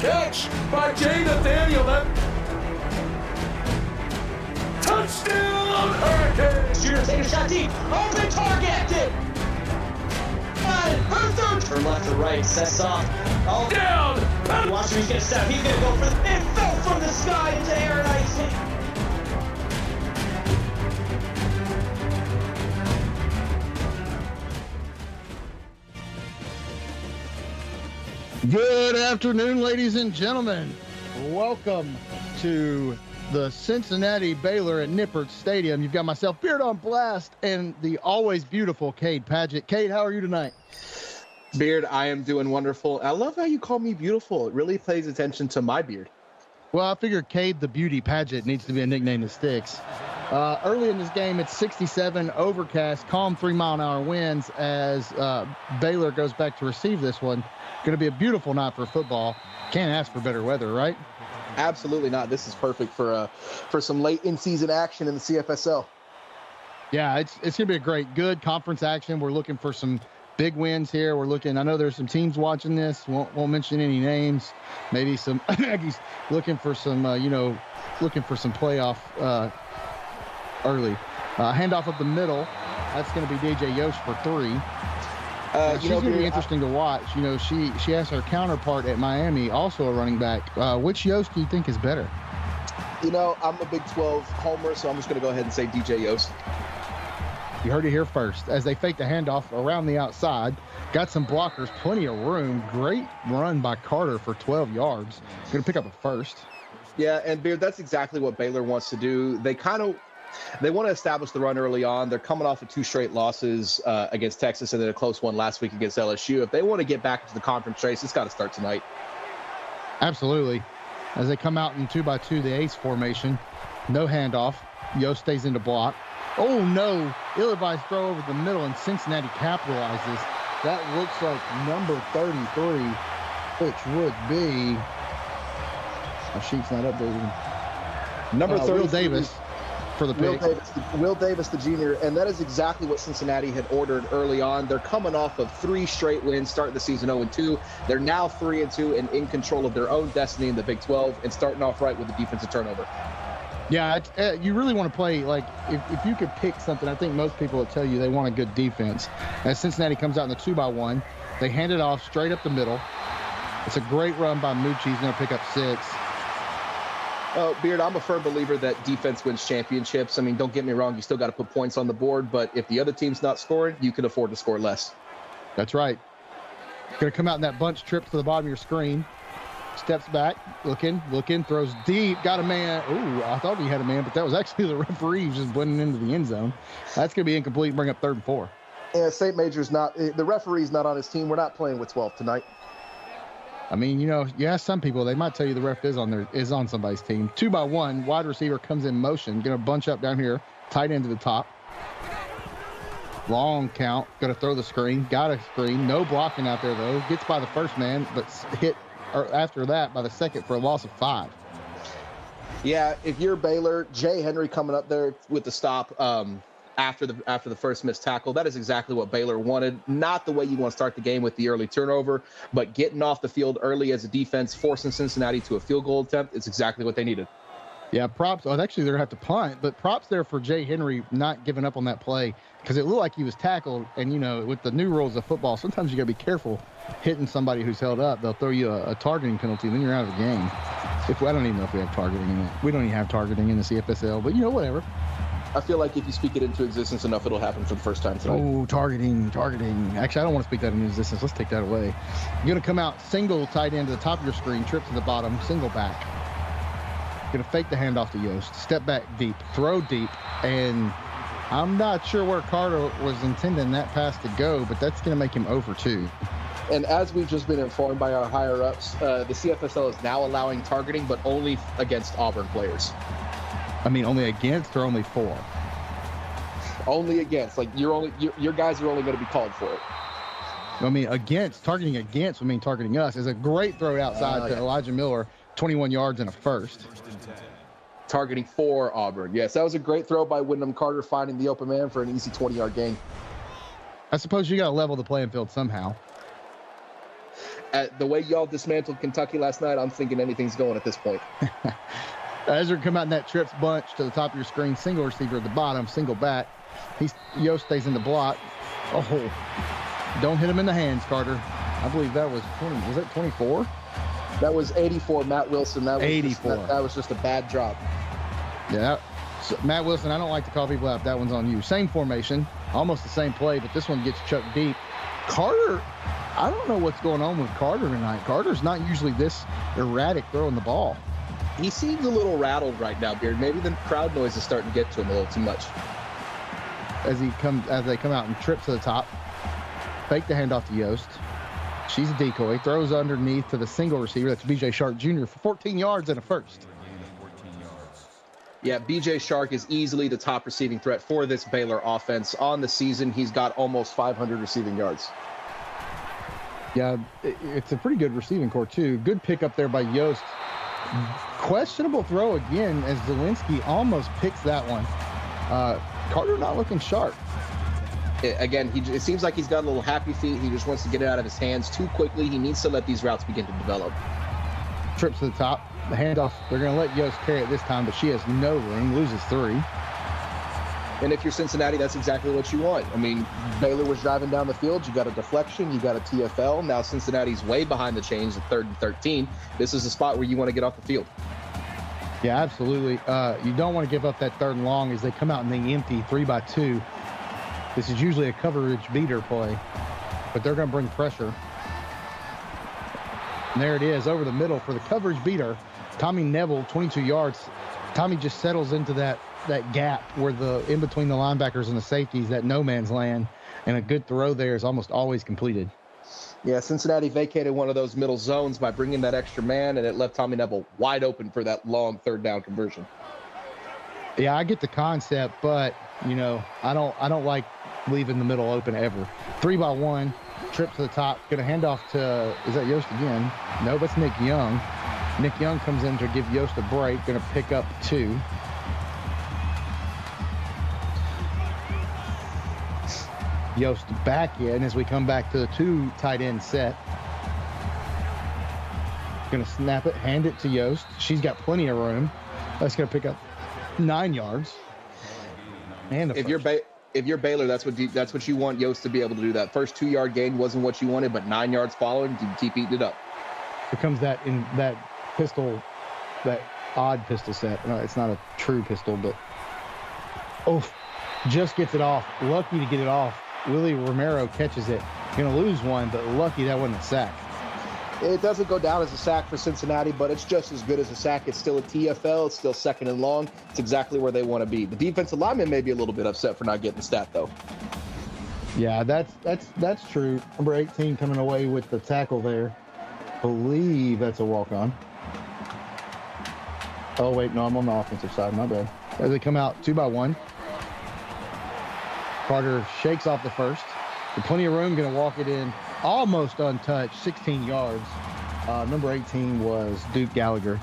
catch by Jay Nathaniel. Touchdown, Hurricanes! Shooter taking a shot deep. Open target! Turn left to right, sets off. Oh, Down! watch him, he's gonna step. He's gonna go for the. It fell from the sky into air and ice. Good afternoon, ladies and gentlemen. Welcome to the Cincinnati Baylor at Nippert Stadium. You've got myself, Beard on Blast, and the always beautiful Cade Padgett. Cade, how are you tonight? Beard, I am doing wonderful. I love how you call me beautiful. It really pays attention to my beard. Well, I figured Cade the Beauty Padgett needs to be a nickname that sticks. Early in this game, it's 67, overcast, calm 3-mile-an-hour winds as Baylor goes back to receive this one. Going to be a beautiful night for football. Can't ask for better weather, right? Absolutely not. This is perfect for some late in-season action in the CFSL. Yeah, it's going to be a good conference action. We're looking for some big wins here. I know there's some teams watching this. Won't mention any names. Maybe some Aggies looking for some playoff early. Handoff up the middle. That's going to be DJ Yost for 3. She's going to be interesting to watch. You know, she has her counterpart at Miami, also a running back. Which Yost do you think is better? You know, I'm a Big 12 homer, so I'm just going to go ahead and say DJ Yost. You heard it here first. As they fake the handoff around the outside, got some blockers, plenty of room. Great run by Carter for 12 yards. Going to pick up a first. Yeah, and Beard, that's exactly what Baylor wants to do. They want to establish the run early on. They're coming off of 2 straight losses against Texas and then a close one last week against LSU. If they want to get back into the conference race, it's got to start tonight. Absolutely. As they come out in 2-by-2, the ace formation, no handoff. Yost stays into block. Oh, no. Ill-advised throw over the middle, and Cincinnati capitalizes. That looks like number 33, which would be... My sheet's not updated. Number 30, Will Davis for the pick. Will Davis, the junior, and that is exactly what Cincinnati had ordered early on. They're coming off of 3 straight wins, starting the season 0-2. They're now 3-2 and in control of their own destiny in the Big 12 and starting off right with the defensive turnover. Yeah, you really want to play, like, if you could pick something, I think most people would tell you they want a good defense. As Cincinnati comes out in the 2-by-1, they hand it off straight up the middle. It's a great run by Moochie. He's going to pick up 6. Beard, I'm a firm believer that defense wins championships. I mean, don't get me wrong, you still got to put points on the board, but if the other team's not scoring, you can afford to score less. That's right. Going to come out in that bunch trip to the bottom of your screen. Steps back, looking, throws deep, got a man. Ooh, I thought he had a man, but that was actually the referee just blending into the end zone. That's going to be incomplete, bring up 3rd and 4. Yeah, St. Major's the referee's not on his team. We're not playing with 12 tonight. I mean, you know, you ask some people, they might tell you the ref is on somebody's team. 2-by-1, wide receiver comes in motion, going to bunch up down here, tight end to the top. Long count, going to throw the screen, got a screen, no blocking out there though. Gets by the first man, but hit after that by the second for a loss of 5. Yeah, if you're Baylor, Jay Henry coming up there with the stop after the first missed tackle, that is exactly what Baylor wanted. Not the way you want to start the game with the early turnover, but getting off the field early as a defense, forcing Cincinnati to a field goal attempt is exactly what they needed. Yeah, props. Well, actually, they're going to have to punt, but props there for Jay Henry not giving up on that play because it looked like he was tackled. And, you know, with the new rules of football, sometimes you got to be careful hitting somebody who's held up. They'll throw you a targeting penalty, and then you're out of the game. I don't even know if we have targeting in it. We don't even have targeting in the CFSL, but, you know, whatever. I feel like if you speak it into existence enough, it'll happen for the first time tonight. Oh, targeting. Actually, I don't want to speak that into existence. Let's take that away. You're going to come out single tight end to the top of your screen, trip to the bottom, single back. Going to fake the handoff to Yost, step back deep, throw deep, and I'm not sure where Carter was intending that pass to go, but that's going to make him 0 for 2. And as we've just been informed by our higher-ups, the CFSL is now allowing targeting, but only against Auburn players. I mean, only against or only for? Only against. Like, your guys are only going to be called for it. I mean, targeting against would mean targeting us. Is a great throw outside to Elijah Miller, 21 yards and a first. Targeting for Auburn. Yes, that was a great throw by Wyndham Carter, finding the open man for an easy 20-yard gain. I suppose you got to level the playing field somehow. the way y'all dismantled Kentucky last night, I'm thinking anything's going at this point. Ezra come out in that trips bunch to the top of your screen. Single receiver at the bottom, single back. Yost stays in the block. Oh, don't hit him in the hands, Carter. I believe that was 20. Was that 24? That was 84, Matt Wilson. That was 84. That was just a bad drop. Yeah. So, Matt Wilson, I don't like to call people out. That one's on you. Same formation, almost the same play, but this one gets chucked deep. Carter, I don't know what's going on with Carter tonight. Carter's not usually this erratic throwing the ball. He seems a little rattled right now, Beard. Maybe the crowd noise is starting to get to him a little too much. As they come out and trip to the top, fake the handoff to Yost. She's a decoy, throws underneath to the single receiver. That's BJ Shark Jr. for 14 yards and a first. Yeah, BJ Shark is easily the top receiving threat for this Baylor offense. On the season, he's got almost 500 receiving yards. Yeah, it's a pretty good receiving core, too. Good pickup there by Yost. Questionable throw again as Zelensky almost picks that one. Carter not looking sharp. It seems like he's got a little happy feet. He just wants to get it out of his hands too quickly. He needs to let these routes begin to develop. Trips to the top. The handoff, they're going to let Yost carry it this time, but she has no room, loses 3. And if you're Cincinnati, that's exactly what you want. I mean, Baylor was driving down the field. You got a deflection. You got a TFL. Now Cincinnati's way behind the chains at 3rd and 13. This is a spot where you want to get off the field. Yeah, absolutely. You don't want to give up that 3rd and long as they come out and they empty 3-by-2. This is usually a coverage beater play, but they're going to bring pressure. And there it is over the middle for the coverage beater. Tommy Neville, 22 yards. Tommy just settles into that gap where in between the linebackers and the safeties, that no man's land, and a good throw there is almost always completed. Yeah, Cincinnati vacated one of those middle zones by bringing that extra man, and it left Tommy Neville wide open for that long 3rd down conversion. Yeah, I get the concept, but I don't like leaving the middle open ever. 3-by-1, trip to the top, gonna hand off to, is that Yost again? No, that's Nick Young. Nick Young comes in to give Yost a break, gonna pick up 2. Yost back in as we come back to the 2 tight end set. Gonna snap it, hand it to Yost. She's got plenty of room. That's gonna pick up 9 yards. And if you're Baylor, that's what you want Yost to be able to do. That first 2-yard gain wasn't what you wanted, but 9 yards following, you keep eating it up. Becomes that in that pistol, that odd pistol set. No, it's not a true pistol, but just gets it off. Lucky to get it off. Willie Romero catches it. Gonna lose one, but lucky that wasn't a sack. It doesn't go down as a sack for Cincinnati, but it's just as good as a sack. It's still a TFL. It's still 2nd and long. It's exactly where they want to be. The defensive lineman may be a little bit upset for not getting the stat, though. Yeah, that's true. Number 18 coming away with the tackle there. Believe that's a walk-on. Oh, wait, no, I'm on the offensive side. My bad. As they come out 2-by-1. Carter shakes off the first. With plenty of room, going to walk it in almost untouched, 16 yards. Number 18 was Duke Gallagher.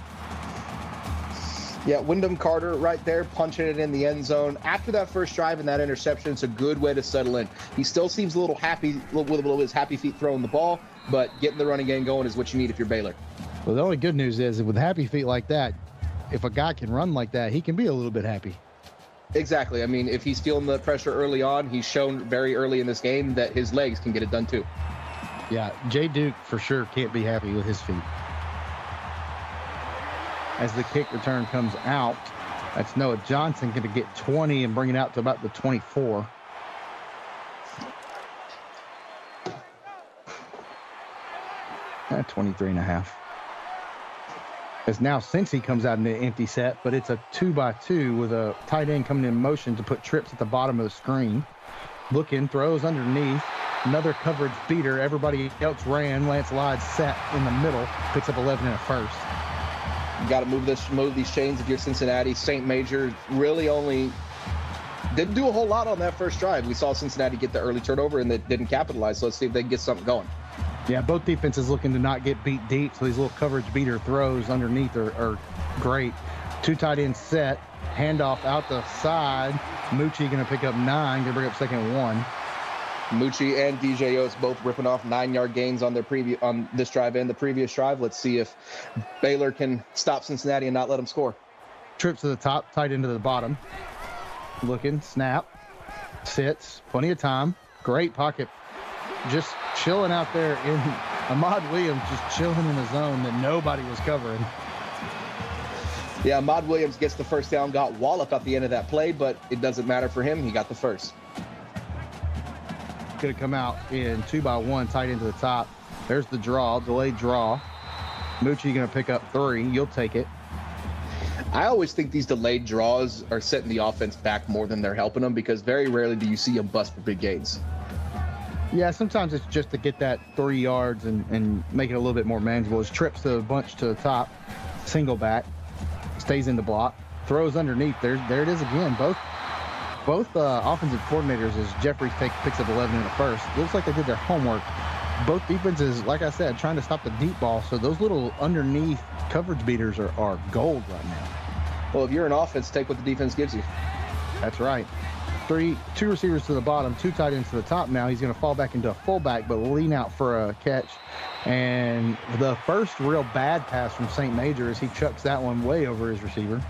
Yeah, Wyndham Carter right there punching it in the end zone. After that first drive and that interception, it's a good way to settle in. He still seems a little happy, with his happy feet throwing the ball, but getting the running game going is what you need if you're Baylor. Well, the only good news is with happy feet like that, if a guy can run like that, he can be a little bit happy. Exactly. I mean, if he's feeling the pressure early on, he's shown very early in this game that his legs can get it done too. Yeah, Jay Duke for sure can't be happy with his feet. As the kick return comes out, that's Noah Johnson going to get 20 and bring it out to about the 24. At 23 and a half. As now Cincy comes out in the empty set, but it's a 2-by-2 with a tight end coming in motion to put trips at the bottom of the screen. Looking, throws underneath. Another coverage beater. Everybody else ran. Lance Lyde sat in the middle, picks up 11 and a first. You got to move these chains if you're Cincinnati. St. Major really only didn't do a whole lot on that first drive. We saw Cincinnati get the early turnover and they didn't capitalize. So let's see if they can get something going. Yeah, both defenses looking to not get beat deep, so these little coverage beater throws underneath are great. 2 tight end set, handoff out the side. Mucci going to pick up 9, going to bring up 2nd and 1. Mucci and DJ Oates both ripping off 9-yard gains on this drive and the previous drive. Let's see if Baylor can stop Cincinnati and not let them score. Trips to the top, tight into the bottom. Looking, snap, sits, plenty of time. Great pocket. Just chilling out there in Ahmad Williams, just chilling in a zone that nobody was covering. Yeah, Ahmad Williams gets the first down, got walloped at the end of that play, but it doesn't matter for him. He got the first. Could have come out in 2-by-1, tight into the top. There's the draw, delayed draw. Mucci going to pick up 3. You'll take it. I always think these delayed draws are setting the offense back more than they're helping them, because very rarely do you see them bust for big gains. Yeah, sometimes it's just to get that 3 yards and make it a little bit more manageable. His trips to a bunch to the top, single back, stays in the block, throws underneath. There it is again. Both offensive coordinators, as Jeffries picks up 11 in the first, looks like they did their homework. Both defenses, like I said, trying to stop the deep ball. So those little underneath coverage beaters are gold right now. Well, if you're an offense, take what the defense gives you. That's right. 2 receivers to the bottom, 2 tight ends to the top now. He's going to fall back into a fullback, but lean out for a catch. And the first real bad pass from St. Major is he chucks that one way over his receiver.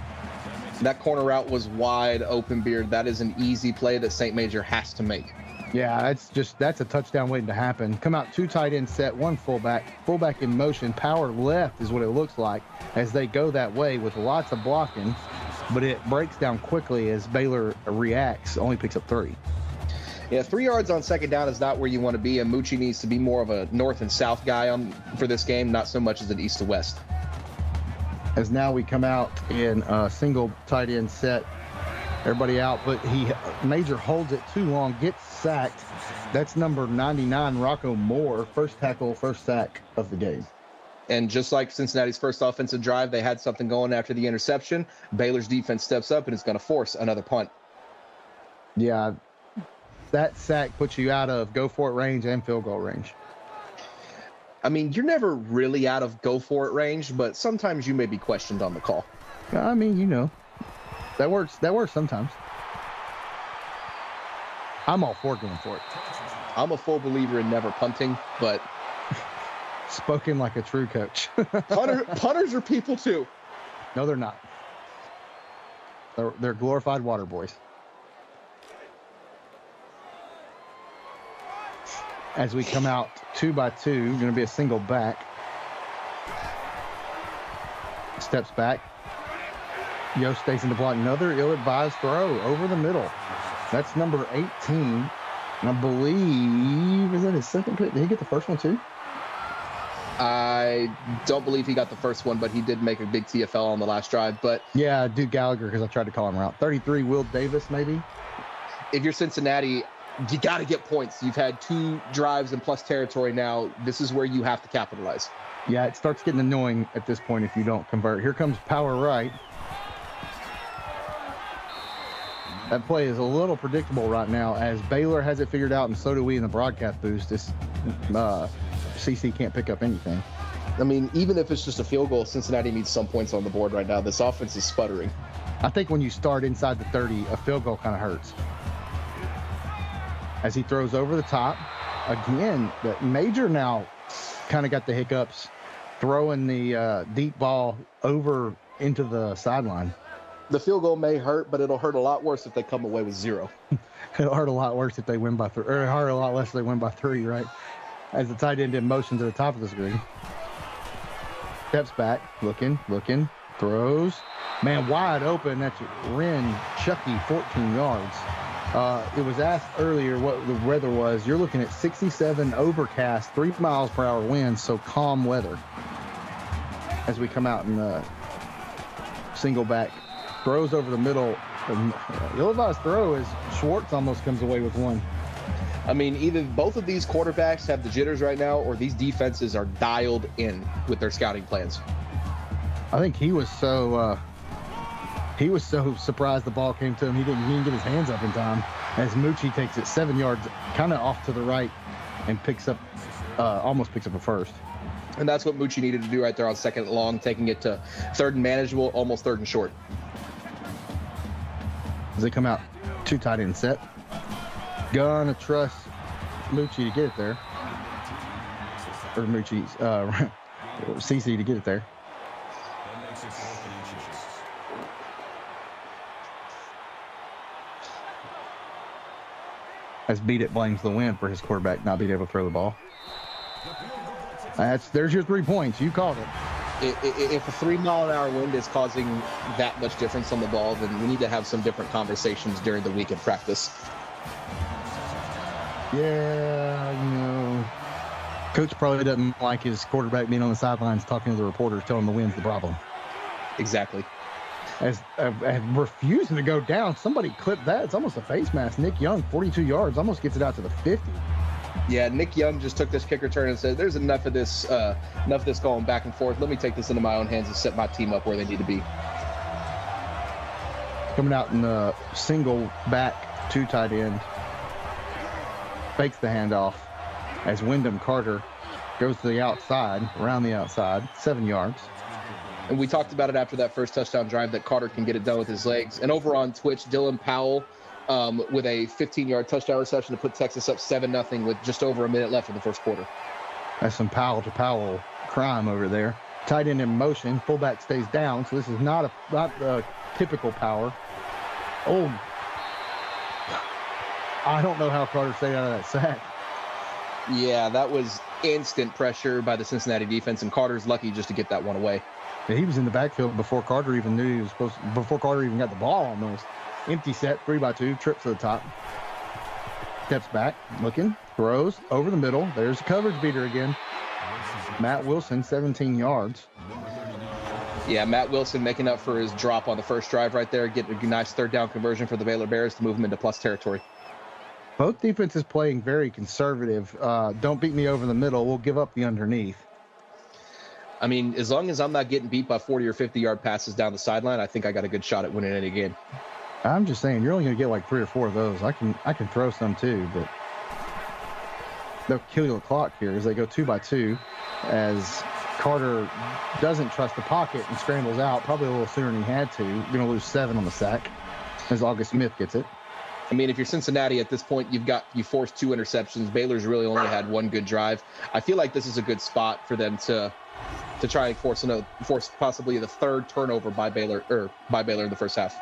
That corner route was wide open, Beard. That is an easy play that St. Major has to make. Yeah, that's a touchdown waiting to happen. Come out 2 tight end set, 1 fullback. Fullback in motion, power left is what it looks like as they go that way with lots of blocking. But it breaks down quickly as Baylor reacts, only picks up 3. Yeah, 3 yards on second down is not where you want to be, and Mucci needs to be more of a north and south guy for this game, not so much as an east to west. As now we come out in a single tight end set, everybody out, but Major holds it too long, gets sacked. That's number 99, Rocco Moore, first tackle, first sack of the game. And just like Cincinnati's first offensive drive, they had something going after the interception. Baylor's defense steps up and is going to force another punt. Yeah, that sack puts you out of go-for-it range and field goal range. I mean, you're never really out of go-for-it range, but sometimes you may be questioned on the call. I mean, that works sometimes. I'm all for going for it. I'm a full believer in never punting, but... Spoken like a true coach. Punters are people too. No, they're not. They're glorified water boys. As we come out 2-by-2, going to be a single back. Steps back. Yo stays in the block. Another ill-advised throw over the middle. That's number 18. And I believe, is that his second pick? Did he get the first one too? I don't believe he got the first one, but he did make a big TFL on the last drive. But yeah, Duke Gallagher, because I tried to call him out. 33, Will Davis, maybe. If you're Cincinnati, you got to get points. You've had 2 drives and plus territory now. This is where you have to capitalize. Yeah, it starts getting annoying at this point if you don't convert. Here comes power right. That play is a little predictable right now as Baylor has it figured out, and so do we in the broadcast booth. This CC can't pick up anything. I mean, even if it's just a field goal, Cincinnati needs some points on the board right now. This offense is sputtering. I think when you start inside the 30, a field goal kind of hurts. As he throws over the top. Again, the Major now kind of got the hiccups, throwing the deep ball over into the sideline. The field goal may hurt, but it'll hurt a lot worse if they come away with 0. It'll hurt a lot worse if they win by 3, or hurt a lot less if they win by 3, right? As the tight end in motion to the top of the screen. Steps back, looking, throws. Man, wide open. That's Ren Chucky, 14 yards. It was asked earlier what the weather was. You're looking at 67 overcast, 3 miles per hour winds, so calm weather. As we come out in the single back. Throws over the middle. Ill-advised throw as Schwartz almost comes away with 1. I mean, either both of these quarterbacks have the jitters right now, or these defenses are dialed in with their scouting plans. I think he was so surprised the ball came to him, he didn't get his hands up in time. As Mucci takes it 7 yards, kind of off to the right, and almost picks up a first. And that's what Mucci needed to do right there on second and long, taking it to 3rd and manageable, almost 3rd and short. As they come out 2 tight end set. Gonna trust Moochie to get it there. Or Moochie, CC to get it there. As Beat It blames the wind for his quarterback not being able to throw the ball. There's your 3 points. You called it. If a 3-mile-an-hour wind is causing that much difference on the ball, then we need to have some different conversations during the week of practice. Yeah, Coach probably doesn't like his quarterback being on the sidelines talking to the reporters, telling the wind's the problem. Exactly. As refusing to go down, somebody clipped that. It's almost a face mask. Nick Young, 42 yards, almost gets it out to the 50. Yeah, Nick Young just took this kick return and said, "There's enough of this going back and forth. Let me take this into my own hands and set my team up where they need to be." Coming out in the single back 2 tight end, fakes the handoff as Wyndham Carter goes to the outside, around the outside, 7 yards. And we talked about it after that first touchdown drive that Carter can get it done with his legs. And over on Twitch, Dylan Powell with a 15-yard touchdown reception to put Texas up 7-0 with just over a minute left in the first quarter. That's some Powell to Powell crime over there. Tight end in motion, fullback stays down, so this is not the typical power. Oh, I don't know how Carter stayed out of that sack. Yeah, that was instant pressure by the Cincinnati defense, and Carter's lucky just to get that one away. Yeah, he was in the backfield before Carter even knew he was supposed to, before Carter even got the ball almost. Empty set, 3x2, trips to the top. Steps back, looking, throws, over the middle. There's a coverage beater again. Matt Wilson, 17 yards. Yeah, Matt Wilson making up for his drop on the first drive right there, getting a nice 3rd down conversion for the Baylor Bears to move them into plus territory. Both defenses playing very conservative. Don't beat me over the middle. We'll give up the underneath. I mean, as long as I'm not getting beat by 40 or 50-yard passes down the sideline, I think I got a good shot at winning any game. I'm just saying, you're only going to get like 3 or 4 of those. I can throw some too, but they'll kill the clock here as they go 2x2 as Carter doesn't trust the pocket and scrambles out probably a little sooner than he had to. You're going to lose 7 on the sack as August Smith gets it. I mean, if you're Cincinnati at this point, you forced 2 interceptions. Baylor's really only had 1 good drive. I feel like this is a good spot for them to try and force possibly the 3rd turnover by Baylor in the first half.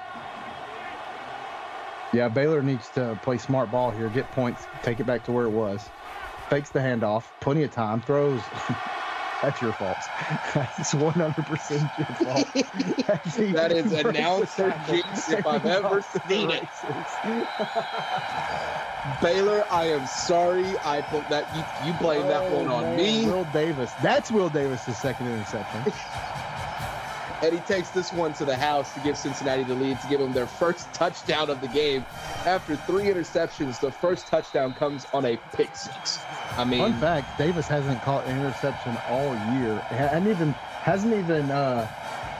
Yeah, Baylor needs to play smart ball here, get points, take it back to where it was. Fakes the handoff, plenty of time, throws. That's your fault. That's 100% your fault. That is announcer jinx if I've ever seen it. Baylor, I am sorry. I put that you blame that one on me. Will Davis. That's Will Davis' 2nd interception. And he takes this one to the house to give Cincinnati the lead, to give them their first touchdown of the game. After 3 interceptions, the first touchdown comes on a pick 6. I mean, fun fact: Davis hasn't caught an interception all year.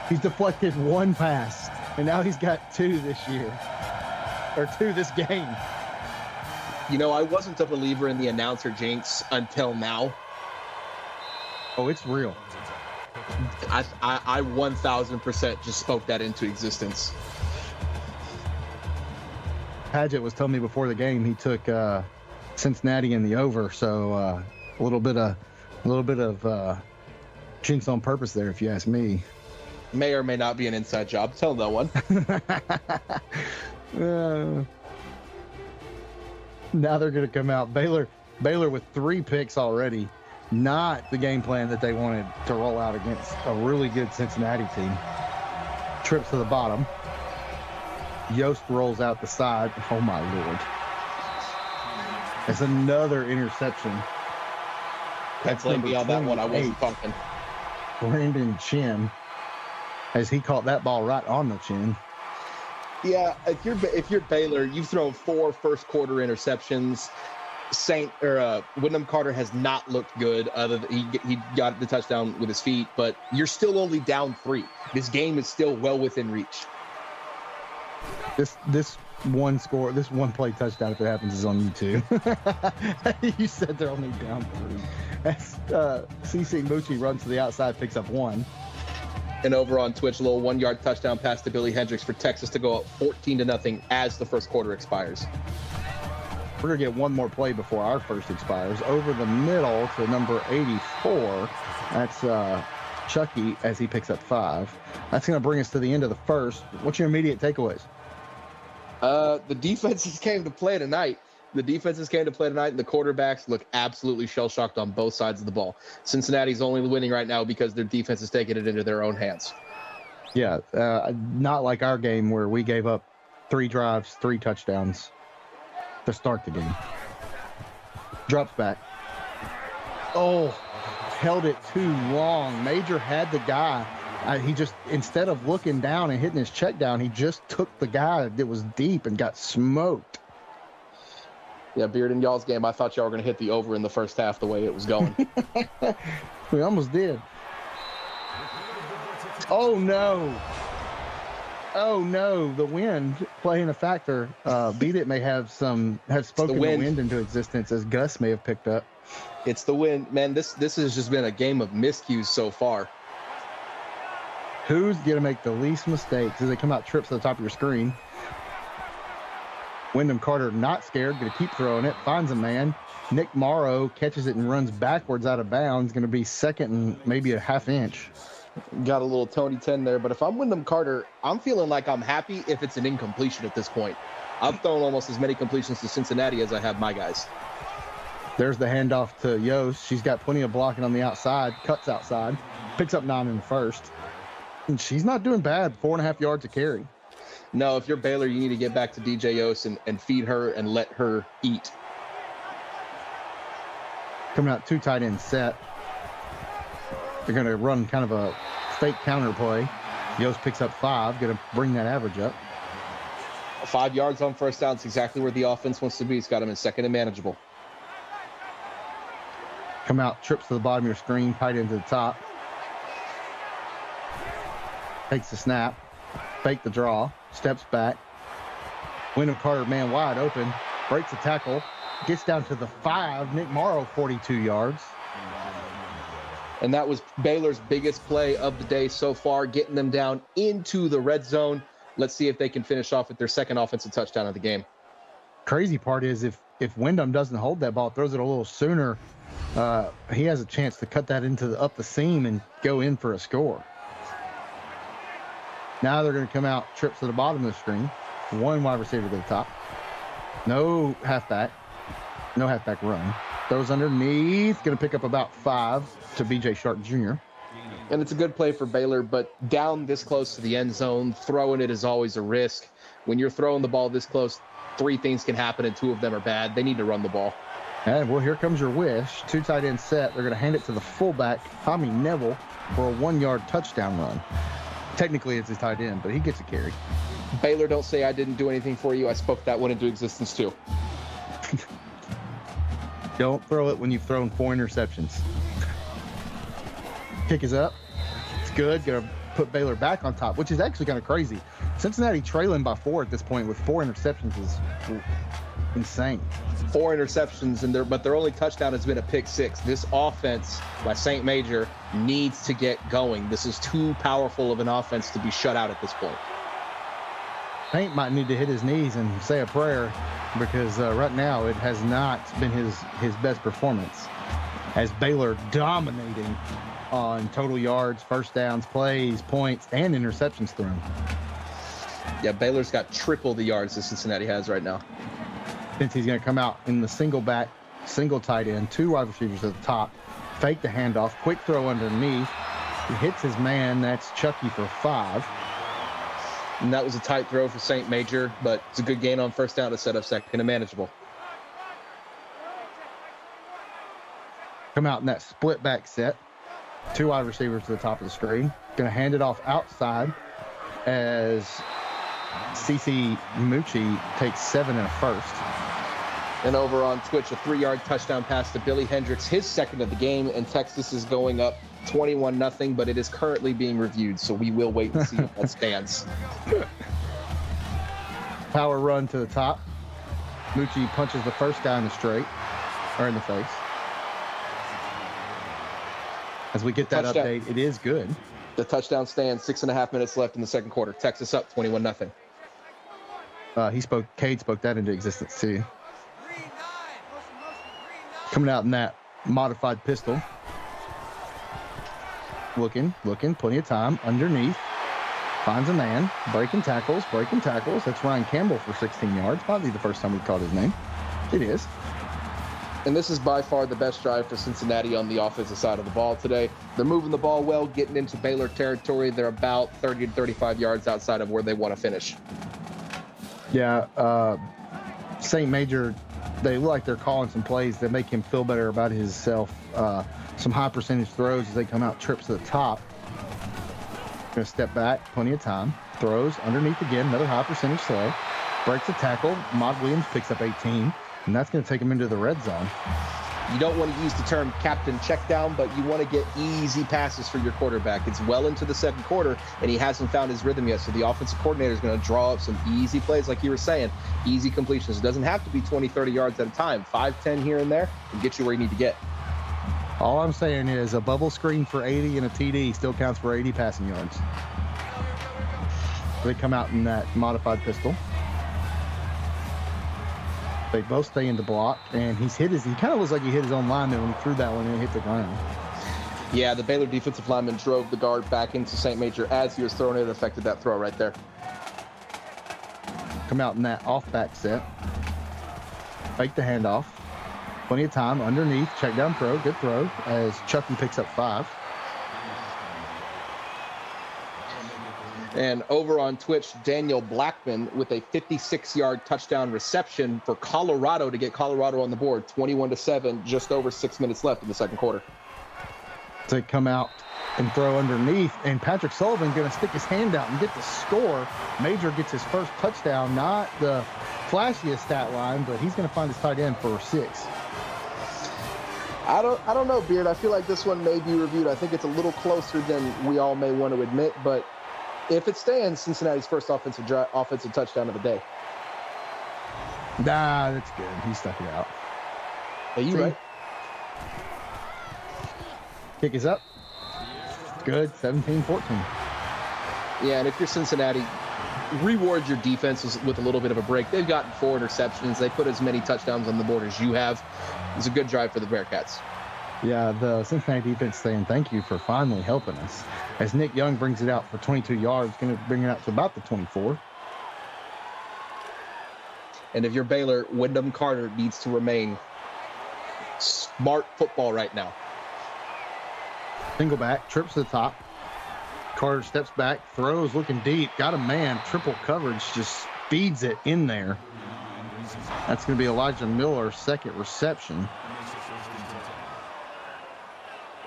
He's deflected 1 pass, and now he's got 2 this year, or 2 this game. You know, I wasn't a believer in the announcer jinx until now. Oh, it's real. I 1000% just spoke that into existence. Padgett was telling me before the game he took Cincinnati in the over, so a little bit of jinx on purpose there, if you ask me. May or may not be an inside job. Tell no one. Now they're going to come out. Baylor with 3 picks already. Not the game plan that they wanted to roll out against a really good Cincinnati team. Trips to the bottom. Yost rolls out the side. Oh, my Lord. That's another interception. That's like me on that one. I wasn't talking. Brandon Chin, as he caught that ball right on the chin. Yeah, if you're Baylor, you've thrown 4 first-quarter interceptions. Wyndham Carter has not looked good. Other than he got the touchdown with his feet, but you're still only down 3. This game is still well within reach. This one play touchdown, if it happens, is on YouTube. You said they're only down 3. That's CC Moochie runs to the outside, picks up 1. And over on Twitch, a little 1-yard touchdown pass to Billy Hendricks for Texas to go up 14-0 as the first quarter expires. We're going to get one more play before our first expires. Over the middle to number 84. That's Chucky as he picks up 5. That's going to bring us to the end of the first. What's your immediate takeaways? The defenses came to play tonight. And the quarterbacks look absolutely shell-shocked on both sides of the ball. Cincinnati's only winning right now because their defense is taking it into their own hands. Yeah, not like our game where we gave up 3 drives, 3 touchdowns to start the game. Drops back. Oh, held it too long. Major had the guy. He just, instead of looking down and hitting his check down, he just took the guy that was deep and got smoked. Yeah, Beard, in y'all's game, I thought y'all were going to hit the over in the first half the way it was going. We almost did. Oh, no. Oh, no. The wind playing a factor. Beat It may have spoken the wind into existence, as Gus may have picked up. It's the wind. Man, this has just been a game of miscues so far. Who's going to make the least mistakes as they come out trips to the top of your screen? Wyndham Carter not scared, going to keep throwing it, finds a man. Nick Morrow catches it and runs backwards out of bounds, going to be second and maybe a half inch. Got a little Tony 10 there, but if I'm Wyndham Carter, I'm feeling like I'm happy if it's an incompletion at this point. I've thrown almost as many completions to Cincinnati as I have my guys. There's the handoff to Yost. She's got plenty of blocking on the outside, cuts outside, picks up 9 in the first. And she's not doing bad, 4.5 yards a carry. No, if you're Baylor, you need to get back to DJ Yost and feed her and let her eat. Coming out 2 tight end set. They're going to run kind of a fake counter play. Yost picks up 5, going to bring that average up. 5 yards on first down. It's exactly where the offense wants to be. It's got them in second and manageable. Come out, trips to the bottom of your screen, tight end to the top. Takes the snap, fake the draw, steps back. Wyndham Carter, man wide open, breaks a tackle, gets down to the 5. Nick Morrow, 42 yards. And that was Baylor's biggest play of the day so far, getting them down into the red zone. Let's see if they can finish off with their second offensive touchdown of the game. Crazy part is if Wyndham doesn't hold that ball, throws it a little sooner, he has a chance to cut that up the seam and go in for a score. Now they're going to come out, trips to the bottom of the screen. 1 wide receiver to the top. No halfback run. Throws underneath, going to pick up about 5 to BJ Sharp Jr. And it's a good play for Baylor, but down this close to the end zone, throwing it is always a risk. When you're throwing the ball this close, 3 things can happen and 2 of them are bad. They need to run the ball. And well, here comes your wish. 2 tight end set. They're going to hand it to the fullback, Tommy Neville, for a 1-yard touchdown run. Technically, it's his tight end, but he gets a carry. Baylor, don't say I didn't do anything for you. I spoke that one into existence, too. Don't throw it when you've thrown 4 interceptions. Kick is up. It's good. Going to put Baylor back on top, which is actually kind of crazy. Cincinnati trailing by 4 at this point with 4 interceptions is insane. 4 interceptions, but their only touchdown has been a pick 6. This offense by St. Major needs to get going. This is too powerful of an offense to be shut out at this point. Saint might need to hit his knees and say a prayer because right now it has not been his best performance, as Baylor dominating on total yards, first downs, plays, points, and interceptions thrown. Yeah, Baylor's got triple the yards that Cincinnati has right now. Since he's going to come out in the single back, single tight end, 2 wide receivers at the top, fake the handoff, quick throw underneath. He hits his man. That's Chucky for 5. And that was a tight throw for St. Major, but it's a good gain on first down to set up second and manageable. Come out in that split back set. 2 wide receivers to the top of the screen. Going to hand it off outside as CC Mucci takes 7 and a first. And over on Twitch, a 3-yard touchdown pass to Billy Hendricks, his second of the game, and Texas is going up 21-0, but it is currently being reviewed, so we will wait and see if that stands. Power run to the top. Mucci punches the first guy in the face. As we get that update, it is good. The touchdown stands, 6.5 minutes left in the second quarter. Texas up 21-0. Cade spoke that into existence too. Coming out in that modified pistol. Looking, plenty of time. Underneath. Finds a man. Breaking tackles. That's Ryan Campbell for 16 yards. Probably the first time we called his name. It is. And this is by far the best drive for Cincinnati on the offensive side of the ball today. They're moving the ball well, getting into Baylor territory. They're about 30 to 35 yards outside of where they want to finish. Yeah, St. Major, they look like they're calling some plays that make him feel better about himself. Some high percentage throws as they come out, trips to the top. Going to step back, plenty of time. Throws underneath again, another high percentage throw. Breaks a tackle. Mod Williams picks up 18, and that's going to take him into the red zone. You don't want to use the term captain check down, but you want to get easy passes for your quarterback. It's well into the second quarter, and he hasn't found his rhythm yet. So the offensive coordinator is going to draw up some easy plays, like you were saying, easy completions. It doesn't have to be 20, 30 yards at a time. 5, 10 here and there and get you where you need to get. All I'm saying is a bubble screen for 80 and a TD still counts for 80 passing yards. They come out in that modified pistol. They both stay in the block, and he kind of looks like he hit his own lineman when he threw that one and it hit the ground. Yeah, the Baylor defensive lineman drove the guard back into St. Major as he was throwing it. Affected that throw right there. Come out in that off-back set. Fake the handoff. Plenty of time underneath. Check down throw. Good throw as Chucky picks up 5. And over on Twitch, Daniel Blackman with a 56-yard touchdown reception for Colorado to get Colorado on the board. 21-7, just over 6 minutes left in the second quarter. To come out and throw underneath, and Patrick Sullivan going to stick his hand out and get the score. Major gets his first touchdown, not the flashiest stat line, but he's going to find his tight end for 6. I don't know, Beard. I feel like this one may be reviewed. I think it's a little closer than we all may want to admit, but if it stands, Cincinnati's first offensive touchdown of the day. Nah, that's good. He stuck it out. Are you right? Kick is up. Good. 17-14. Yeah, and if you're Cincinnati, reward your defense with a little bit of a break. They've gotten 4 interceptions. They put as many touchdowns on the board as you have. It's a good drive for the Bearcats. Yeah, the Cincinnati defense saying thank you for finally helping us. As Nick Young brings it out for 22 yards, going to bring it out to about the 24. And if you're Baylor, Wyndham Carter needs to remain smart football right now. Single back, trips to the top. Carter steps back, throws, looking deep, got a man, triple coverage, just feeds it in there. That's going to be Elijah Miller's second reception.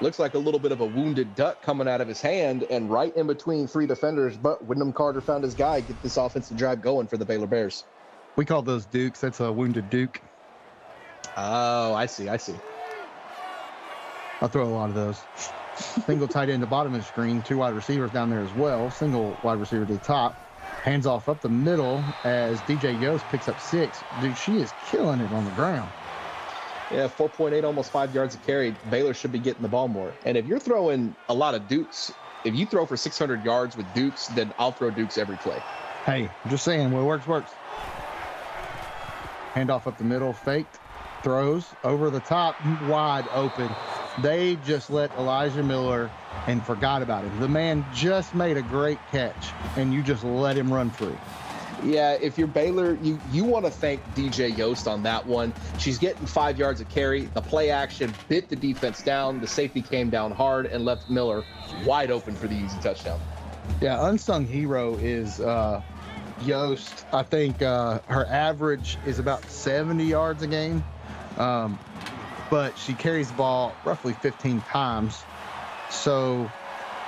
Looks like a little bit of a wounded duck coming out of his hand and right in between 3 defenders, but Wyndham Carter found his guy, get this offensive drive going for the Baylor Bears. We call those dukes. That's a wounded duke. Oh, I see. I'll throw a lot of those. Single tight end to bottom of the screen, 2 wide receivers down there as well. Single wide receiver to the top. Hands off up the middle as DJ Yost picks up 6. Dude, she is killing it on the ground. Yeah, 4.8, almost 5 yards a carry. Baylor should be getting the ball more. And if you're throwing a lot of dukes, if you throw for 600 yards with dukes, then I'll throw dukes every play. Hey, I'm just saying, what works. Handoff up the middle, faked, throws over the top, wide open. They just let Elijah Miller and forgot about him. The man just made a great catch, and you just let him run free. Yeah, if you're Baylor, you want to thank DJ Yost on that one. She's getting 5 yards of carry. The play action bit the defense down. The safety came down hard and left Miller wide open for the easy touchdown. Yeah, unsung hero is Yost. I think her average is about 70 yards a game, but she carries the ball roughly 15 times. So,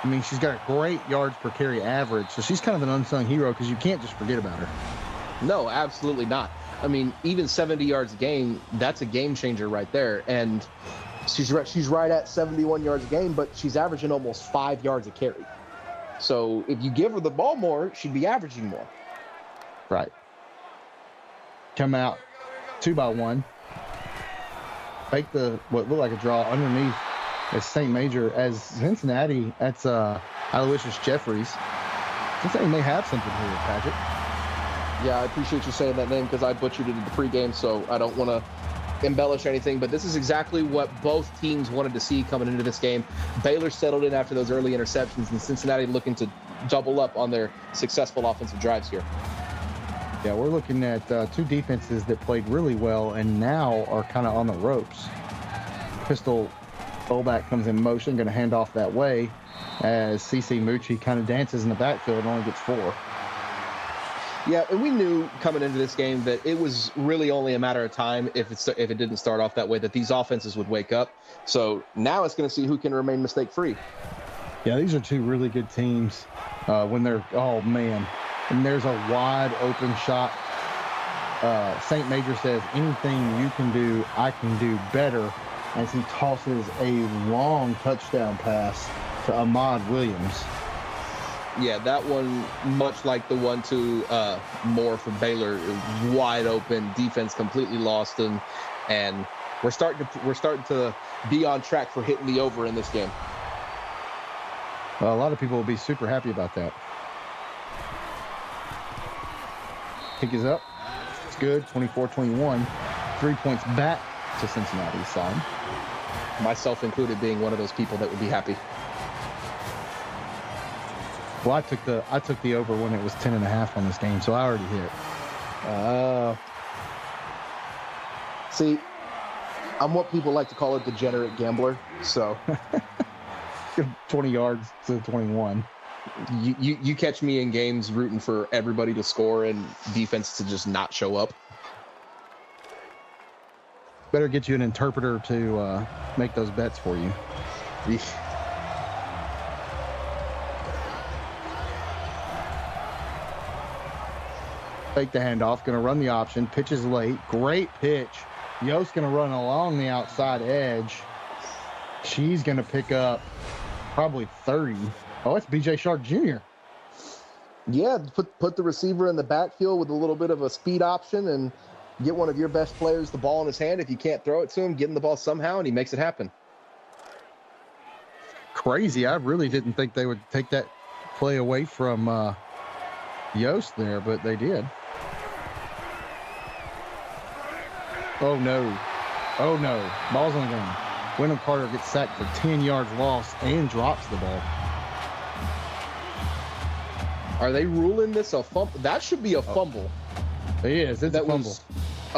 I mean, she's got a great yards per carry average. So she's kind of an unsung hero because you can't just forget about her. No, absolutely not. I mean, even 70 yards a game, that's a game changer right there. And she's right at 71 yards a game, but she's averaging almost 5 yards a carry. So if you give her the ball more, she'd be averaging more. Right. Come out 2-by-1. Fake what looked like a draw underneath. As St. Major, as Cincinnati, that's Aloysius Jeffries. Cincinnati may have something here, Patrick. Yeah, I appreciate you saying that name because I butchered it in the pregame, so I don't want to embellish anything, but this is exactly what both teams wanted to see coming into this game. Baylor settled in after those early interceptions, and Cincinnati looking to double up on their successful offensive drives here. Yeah, we're looking at two defenses that played really well and now are kind of on the ropes. Pistol fullback comes in motion, going to hand off that way as CC Mucci kind of dances in the backfield and only gets 4. Yeah, and we knew coming into this game that it was really only a matter of time if it didn't start off that way, that these offenses would wake up. So now it's going to see who can remain mistake-free. Yeah, these are two really good teams when they're, oh, man. And there's a wide open shot. St. Major says, anything you can do, I can do better, as he tosses a long touchdown pass to Ahmad Williams. Yeah, that one, much like the one to Moore from Baylor, wide open, defense completely lost them, and we're starting to be on track for hitting the over in this game. Well, a lot of people will be super happy about that. Kick is up. It's good. 24-21. 3 points back to Cincinnati's side. Myself included, being one of those people that would be happy. Well, I took the over when it was 10.5 on this game, so I already hit. See, I'm what people like to call a degenerate gambler. So 20 yards to 21. You catch me in games rooting for everybody to score and defense to just not show up. Better get you an interpreter to make those bets for you. Take the handoff, going to run the option. Pitch is late. Great pitch. Yost going to run along the outside edge. She's going to pick up probably 30. Oh, it's BJ Shark Jr. Yeah, put the receiver in the backfield with a little bit of a speed option and get one of your best players the ball in his hand. If you can't throw it to him, give him the ball somehow, and he makes it happen. Crazy. I really didn't think they would take that play away from Yost there, but they did. Oh, no. Oh, no. Ball's on the ground. Wyndham Carter gets sacked for 10 yards lost and drops the ball. Are they ruling this a fumble? That should be a fumble. It is. It's a fumble.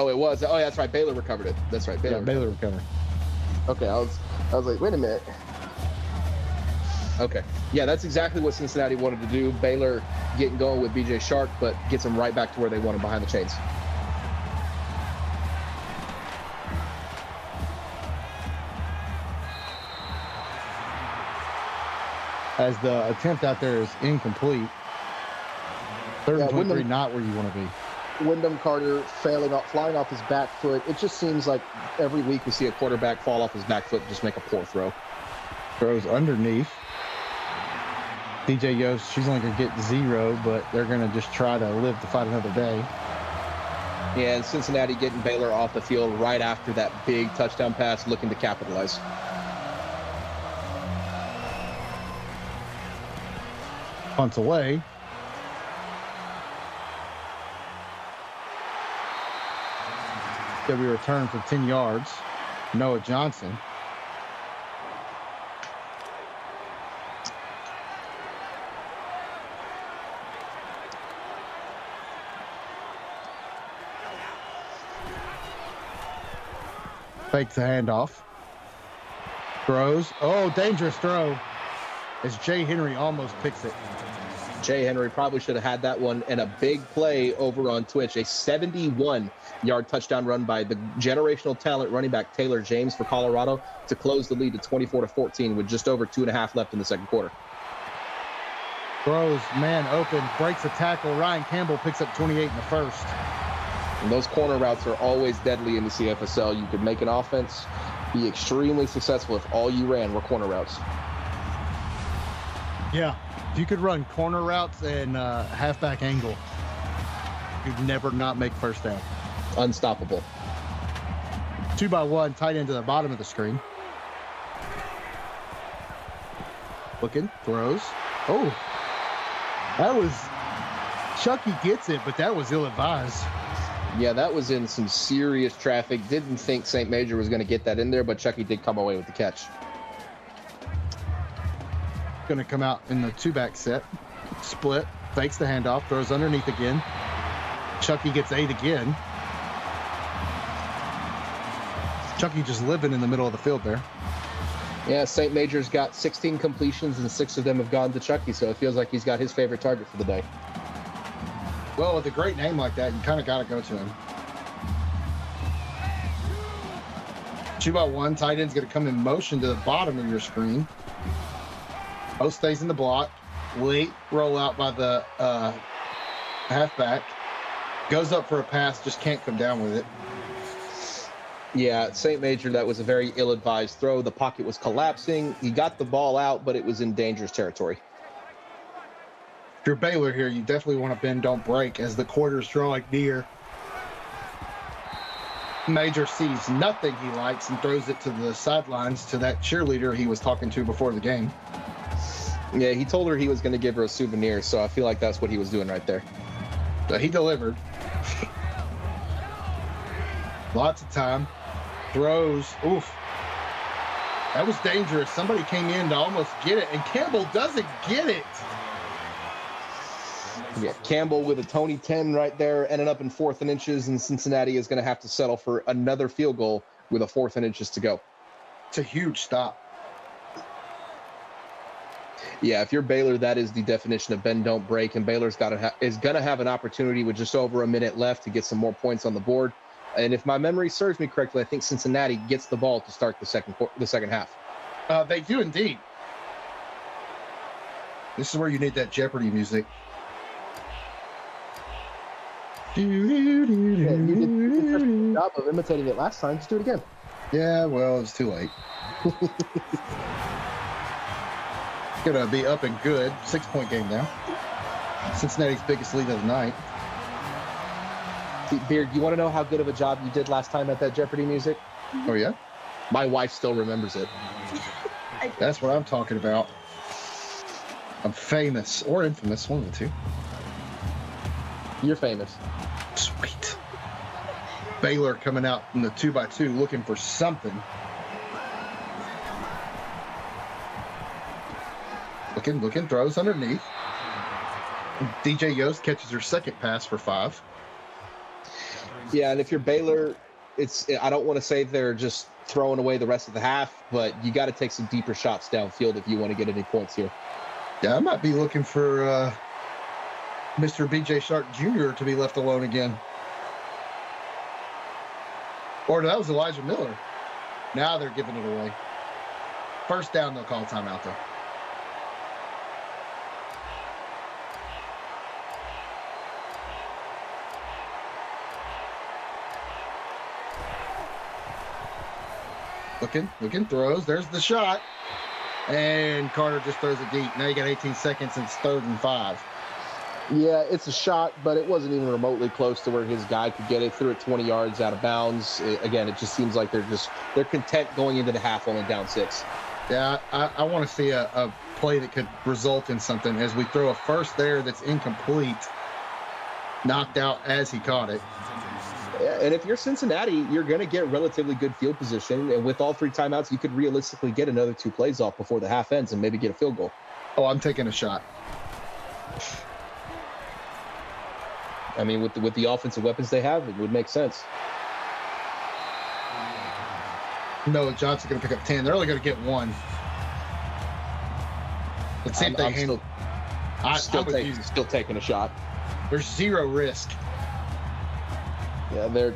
It was. Oh, that's right. Baylor recovered it. That's right. Baylor recovered. Okay, I was like, wait a minute. Okay. Yeah, that's exactly what Cincinnati wanted to do. Baylor getting going with BJ Shark, but gets them right back to where they wanted, behind the chains. As the attempt out there is incomplete. 3rd and 23, not where you want to be. Wyndham Carter flying off his back foot. It just seems like every week we see a quarterback fall off his back foot and just make a poor throw. Throws underneath. DJ Yost, she's only going to get 0, but they're going to just try to live to fight another day. Yeah, and Cincinnati getting Baylor off the field right after that big touchdown pass, looking to capitalize. Punts away. That we return for 10 yards. Noah Johnson. Fakes the handoff. Throws. Oh, dangerous throw. As Jay Henry almost picks it. Jay Henry probably should have had that one, and a big play over on Twitch. A 71-yard touchdown run by the generational talent running back Taylor James for Colorado to close the lead to 24-14 with just over 2.5 left in the second quarter. Throws, man open, breaks a tackle. Ryan Campbell picks up 28 in the first. And those corner routes are always deadly in the CFSL. You could make an offense be extremely successful if all you ran were corner routes. Yeah, if you could run corner routes and halfback angle, you'd never not make first down. Unstoppable. 2-by-1, tight end to the bottom of the screen. Looking, throws. Oh, that was, Chucky gets it, but that was ill-advised. Yeah, that was in some serious traffic. Didn't think St. Major was going to get that in there, but Chucky did come away with the catch. Going to come out in the two-back set. Split, fakes the handoff, throws underneath again. Chucky gets 8 again. Chucky just living in the middle of the field there. Yeah, St. Major's got 16 completions, and 6 of them have gone to Chucky, so it feels like he's got his favorite target for the day. Well, with a great name like that, you kind of got to go to him. 2-by-1, tight end's going to come in motion to the bottom of your screen. Post stays in the block. Late rollout by the halfback. Goes up for a pass, just can't come down with it. Yeah, St. Major, that was a very ill-advised throw. The pocket was collapsing. He got the ball out, but it was in dangerous territory. If you're Baylor here, you definitely want to bend, don't break as the quarter's drawing near. Major sees nothing he likes and throws it to the sidelines to that cheerleader he was talking to before the game. Yeah, he told her he was going to give her a souvenir, so I feel like that's what he was doing right there. So he delivered. Lots of time. Throws. Oof. That was dangerous. Somebody came in to almost get it, and Campbell doesn't get it. Yeah, Campbell with a Tony 10 right there, ended up in 4th and inches, and Cincinnati is going to have to settle for another field goal with a 4th and inches to go. It's a huge stop. Yeah, if you're Baylor, that is the definition of bend, don't break, and Baylor's is going to have an opportunity with just over a minute left to get some more points on the board. And if my memory serves me correctly, I think Cincinnati gets the ball to start the second half. They do indeed. This is where you need that Jeopardy music. Yeah, you did such a good job of imitating it last time. Just do it again. Yeah, well, it's too late. Gonna be up and good. 6-point game now. Cincinnati's biggest lead of the night. Beard, you want to know how good of a job you did last time at that Jeopardy music? Oh, yeah? My wife still remembers it. That's what I'm talking about. I'm famous or infamous, one of the two. You're famous. Sweet. Baylor coming out in the 2-by-2 looking for something. Looking, throws underneath. DJ Yost catches her second pass for 5. Yeah, and if you're Baylor, I don't want to say they're just throwing away the rest of the half, but you got to take some deeper shots downfield if you want to get any points here. Yeah, I might be looking for Mr. BJ Shark Jr. to be left alone again. Or that was Elijah Miller. Now they're giving it away. First down, they'll call timeout, though. Looking, throws. There's the shot. And Carter just throws it deep. Now you got 18 seconds and it's 3rd and 5. Yeah, it's a shot, but it wasn't even remotely close to where his guy could get it. Threw it 20 yards out of bounds. Again, it just seems like they're content going into the half only down 6. Yeah, I want to see a play that could result in something as we throw a first there that's incomplete. Knocked out as he caught it. Yeah, and if you're Cincinnati, you're going to get relatively good field position. And with all 3 timeouts, you could realistically get another 2 plays off before the half ends and maybe get a field goal. Oh, I'm taking a shot. I mean, with the offensive weapons they have, it would make sense. No, Johnson's going to pick up 10. They're only going to get 1. Let's see if they handle. Still taking a shot. There's 0 risk. Yeah, they're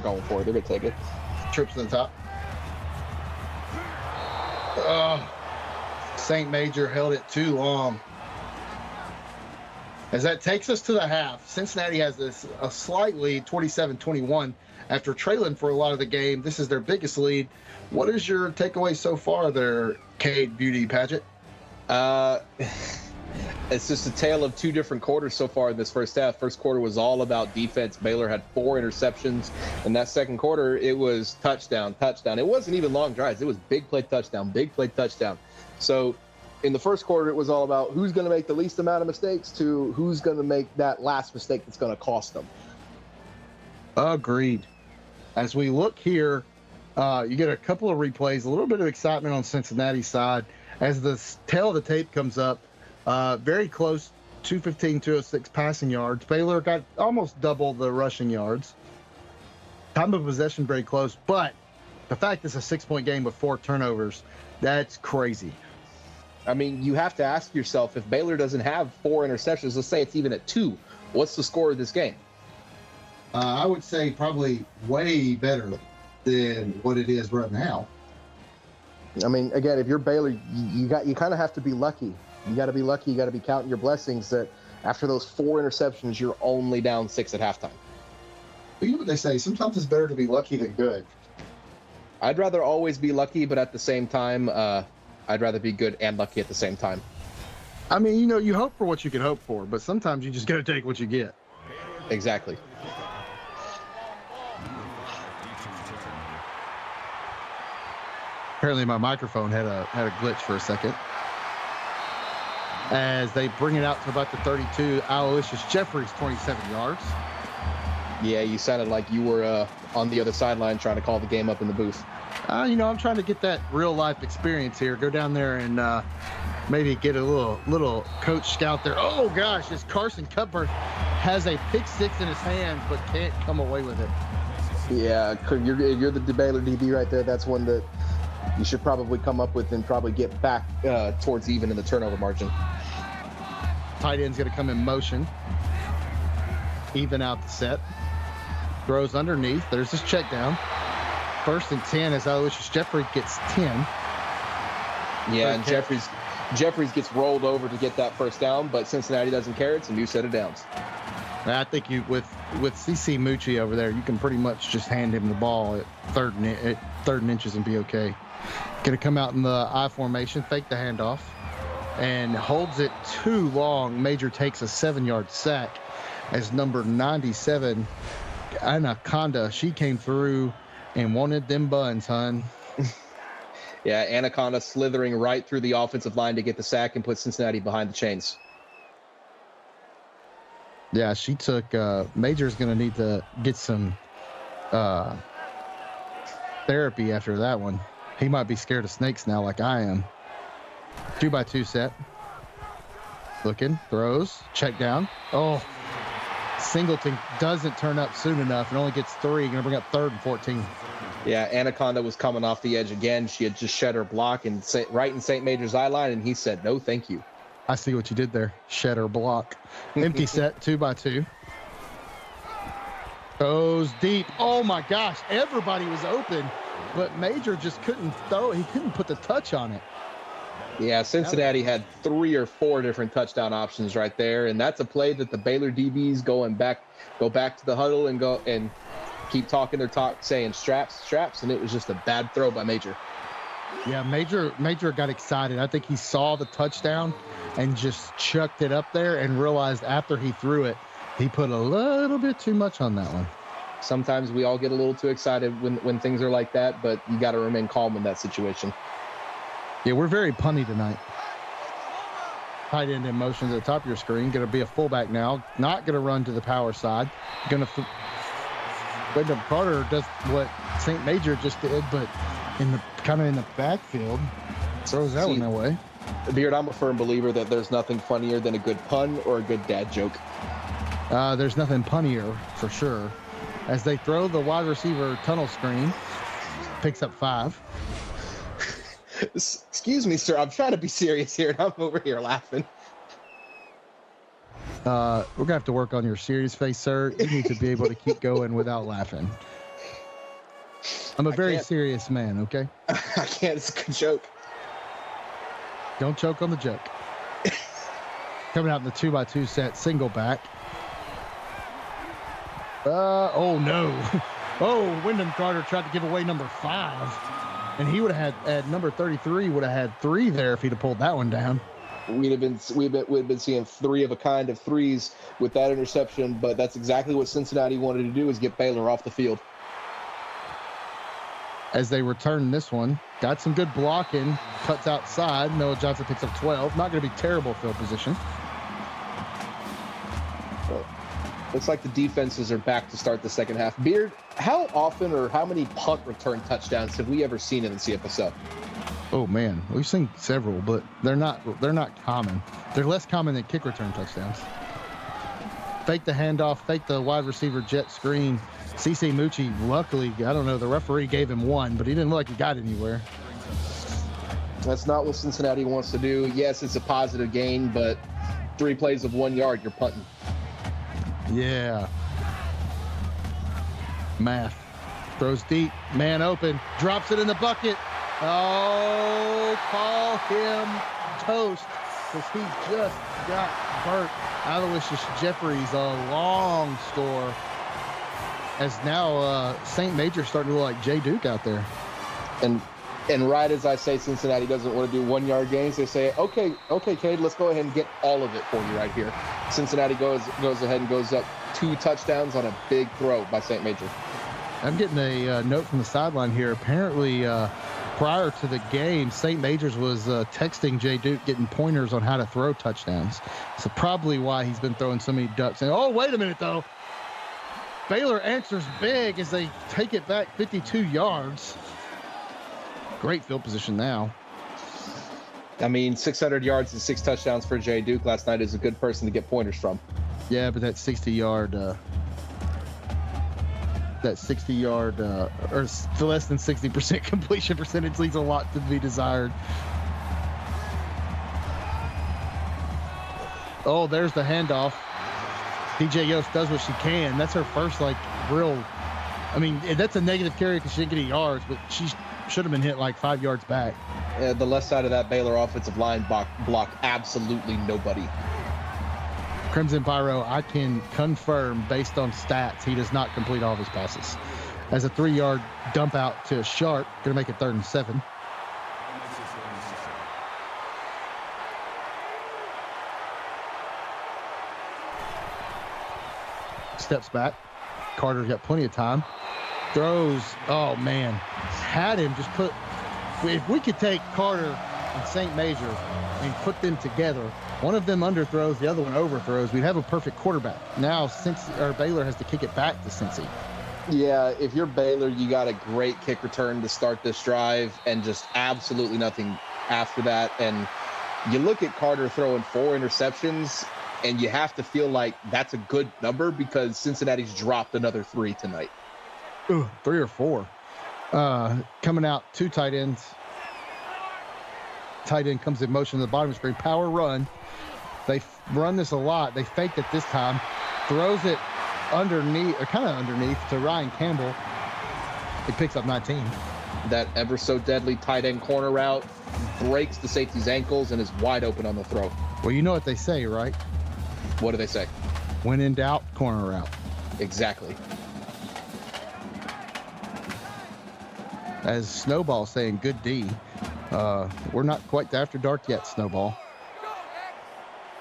going for it. They're going to take it. Trips to the top. Oh, St. Major held it too long. As that takes us to the half, Cincinnati has a slight lead, 27-21. After trailing for a lot of the game, this is their biggest lead. What is your takeaway so far there, Cade Beauty Paget? It's just a tale of 2 different quarters so far in this first half. First quarter was all about defense. Baylor had 4 interceptions. And that second quarter, it was touchdown. It wasn't even long drives. It was big play, touchdown. So in the first quarter, it was all about who's going to make the least amount of mistakes to who's going to make that last mistake that's going to cost them. Agreed. As we look here, you get a couple of replays, a little bit of excitement on Cincinnati's side as the tail of the tape comes up. Very close, 215, 206 passing yards. Baylor got almost double the rushing yards. Time of possession very close, but the fact it's a 6-point game with 4 turnovers, that's crazy. I mean, you have to ask yourself, if Baylor doesn't have 4 interceptions, let's say it's even at 2, what's the score of this game? I would say probably way better than what it is right now. I mean, again, if you're Baylor, you kind of have to be lucky. You got to be lucky. You got to be counting your blessings that after those 4 interceptions, you're only down 6 at halftime. You know what they say? Sometimes it's better to be lucky than good. I'd rather always be lucky, but at the same time, I'd rather be good and lucky at the same time. I mean, you hope for what you can hope for, but sometimes you just got to take what you get. Exactly. Apparently my microphone had a glitch for a second. As they bring it out to about the 32, Aloysius Jeffries, 27 yards. Yeah, you sounded like you were on the other sideline trying to call the game up in the booth. I'm trying to get that real life experience here. Go down there and maybe get a little coach scout there. Oh gosh, as Carson Cuthbert has a pick six in his hands but can't come away with it. Yeah, you're the Baylor DB right there. That's one that you should probably come up with and probably get back towards even in the turnover margin. Tight end's going to come in motion. Even out the set. Throws underneath. There's his check down. 1st and 10 as Aloysius Jeffries gets 10. Yeah, and Jeffries gets rolled over to get that first down, but Cincinnati doesn't care. It's a new set of downs. I think with CC Mucci over there, you can pretty much just hand him the ball at third and inches and be okay. Going to come out in the I formation, fake the handoff, and holds it too long. Major takes a 7-yard sack as number 97, Anaconda, she came through and wanted them buns, hun. Yeah, Anaconda slithering right through the offensive line to get the sack and put Cincinnati behind the chains. Yeah, she took Major's going to need to get some therapy after that one. He might be scared of snakes now like I am. 2x2 set. Looking, throws, check down. Oh, Singleton doesn't turn up soon enough and only gets 3. Going to bring up 3rd and 14. Yeah, Anaconda was coming off the edge again. She had just shed her block and right in St. Major's eye line, and he said, no, thank you. I see what you did there. Shed her block. Empty set, 2x2. Goes deep. Oh, my gosh. Everybody was open, but Major just couldn't throw. He couldn't put the touch on it. Yeah, Cincinnati had 3 or 4 different touchdown options right there, and that's a play that the Baylor DBs go back to the huddle and keep talking their talk, saying straps, and it was just a bad throw by Major. Yeah, Major got excited. I think he saw the touchdown and just chucked it up there and realized after he threw it, he put a little bit too much on that one. Sometimes we all get a little too excited when things are like that, but you got to remain calm in that situation. Yeah, we're very punny tonight. Tight end in motion to the top of your screen. Going to be a fullback now. Not going to run to the power side. Going to Wyndham Carter does what St. Major just did, but in the backfield, throws that one away. Beard, I'm a firm believer that there's nothing funnier than a good pun or a good dad joke. There's nothing punnier for sure. As they throw the wide receiver tunnel screen, picks up 5. Excuse me, sir. I'm trying to be serious here, and I'm over here laughing. We're going to have to work on your serious face, sir. You need to be able to keep going without laughing. I'm a very serious man, okay? I can't. It's a good joke. Don't choke on the joke. Coming out in the 2x2 set, single back. Oh, no. Oh, Wyndham Carter tried to give away number 5. And he would have had, at number 33, would have had 3 there if he'd have pulled that one down. We'd have been seeing 3 of a kind of 3s with that interception, but that's exactly what Cincinnati wanted to do, is get Baylor off the field. As they return this one, got some good blocking, cuts outside. Noah Johnson picks up 12. Not going to be terrible field position. Looks like the defenses are back to start the second half. Beard, how often or how many punt return touchdowns have we ever seen in the CFSL? Oh man, we've seen several, but they're not common. They're less common than kick return touchdowns. Fake the handoff, fake the wide receiver jet screen. CINCINNATI, luckily, I don't know, the referee gave him one, but he didn't look like he got anywhere. That's not what Cincinnati wants to do. Yes, it's a positive gain, but 3 plays of 1 yard, you're punting. Yeah. Math. Throws deep, man open, drops it in the bucket. Oh, call him toast, because he just got burnt. Aloysius Jeffries, a long score. As now St. Major's starting to look like Jay Duke out there. And right as I say Cincinnati doesn't want to do 1 yard gains, they say, okay, Cade, let's go ahead and get all of it for you right here. Cincinnati goes ahead and goes up 2 touchdowns on a big throw by St. Major. I'm getting a note from the sideline here. Apparently, prior to the game, St. Major's was texting Jay Duke, getting pointers on how to throw touchdowns. So probably why he's been throwing so many ducks. And, oh, wait a minute, though. Baylor answers big as they take it back 52 yards. Great field position now. I mean, 600 yards and 6 touchdowns for Jay Duke last night is a good person to get pointers from. Yeah, but that 60-yard, or less than 60% completion percentage leaves a lot to be desired. Oh, there's the handoff. DJ Yost does what she can. That's her first, real. I mean, that's a negative carry because she didn't get any yards, but she should have been hit 5 yards back. The left side of that Baylor offensive line blocked absolutely nobody. Crimson Pyro, I can confirm based on stats, he does not complete all of his passes. As a 3-yard dump out to Sharp, going to make it 3rd and 7. Steps back. Carter's got plenty of time. Throws. Oh, man. Had him just put. If we could take Carter and St. Major and put them together, one of them underthrows, the other one overthrows, we'd have a perfect quarterback. Now, Baylor has to kick it back to Cincy. Yeah, if you're Baylor, you got a great kick return to start this drive and just absolutely nothing after that. And you look at Carter throwing 4 interceptions, and you have to feel like that's a good number because Cincinnati's dropped another 3 tonight. 3 or 4. Coming out, 2 tight ends. Tight end comes in motion to the bottom of the screen. Power run. They run this a lot. They faked it this time. Throws it underneath, or kind of underneath, to Ryan Campbell. He picks up 19. That ever so deadly tight end corner route breaks the safety's ankles and is wide open on the throw. Well, you know what they say, right? What do they say? When in doubt, corner route. Exactly. As Snowball saying, good D. We're not quite after dark yet, Snowball.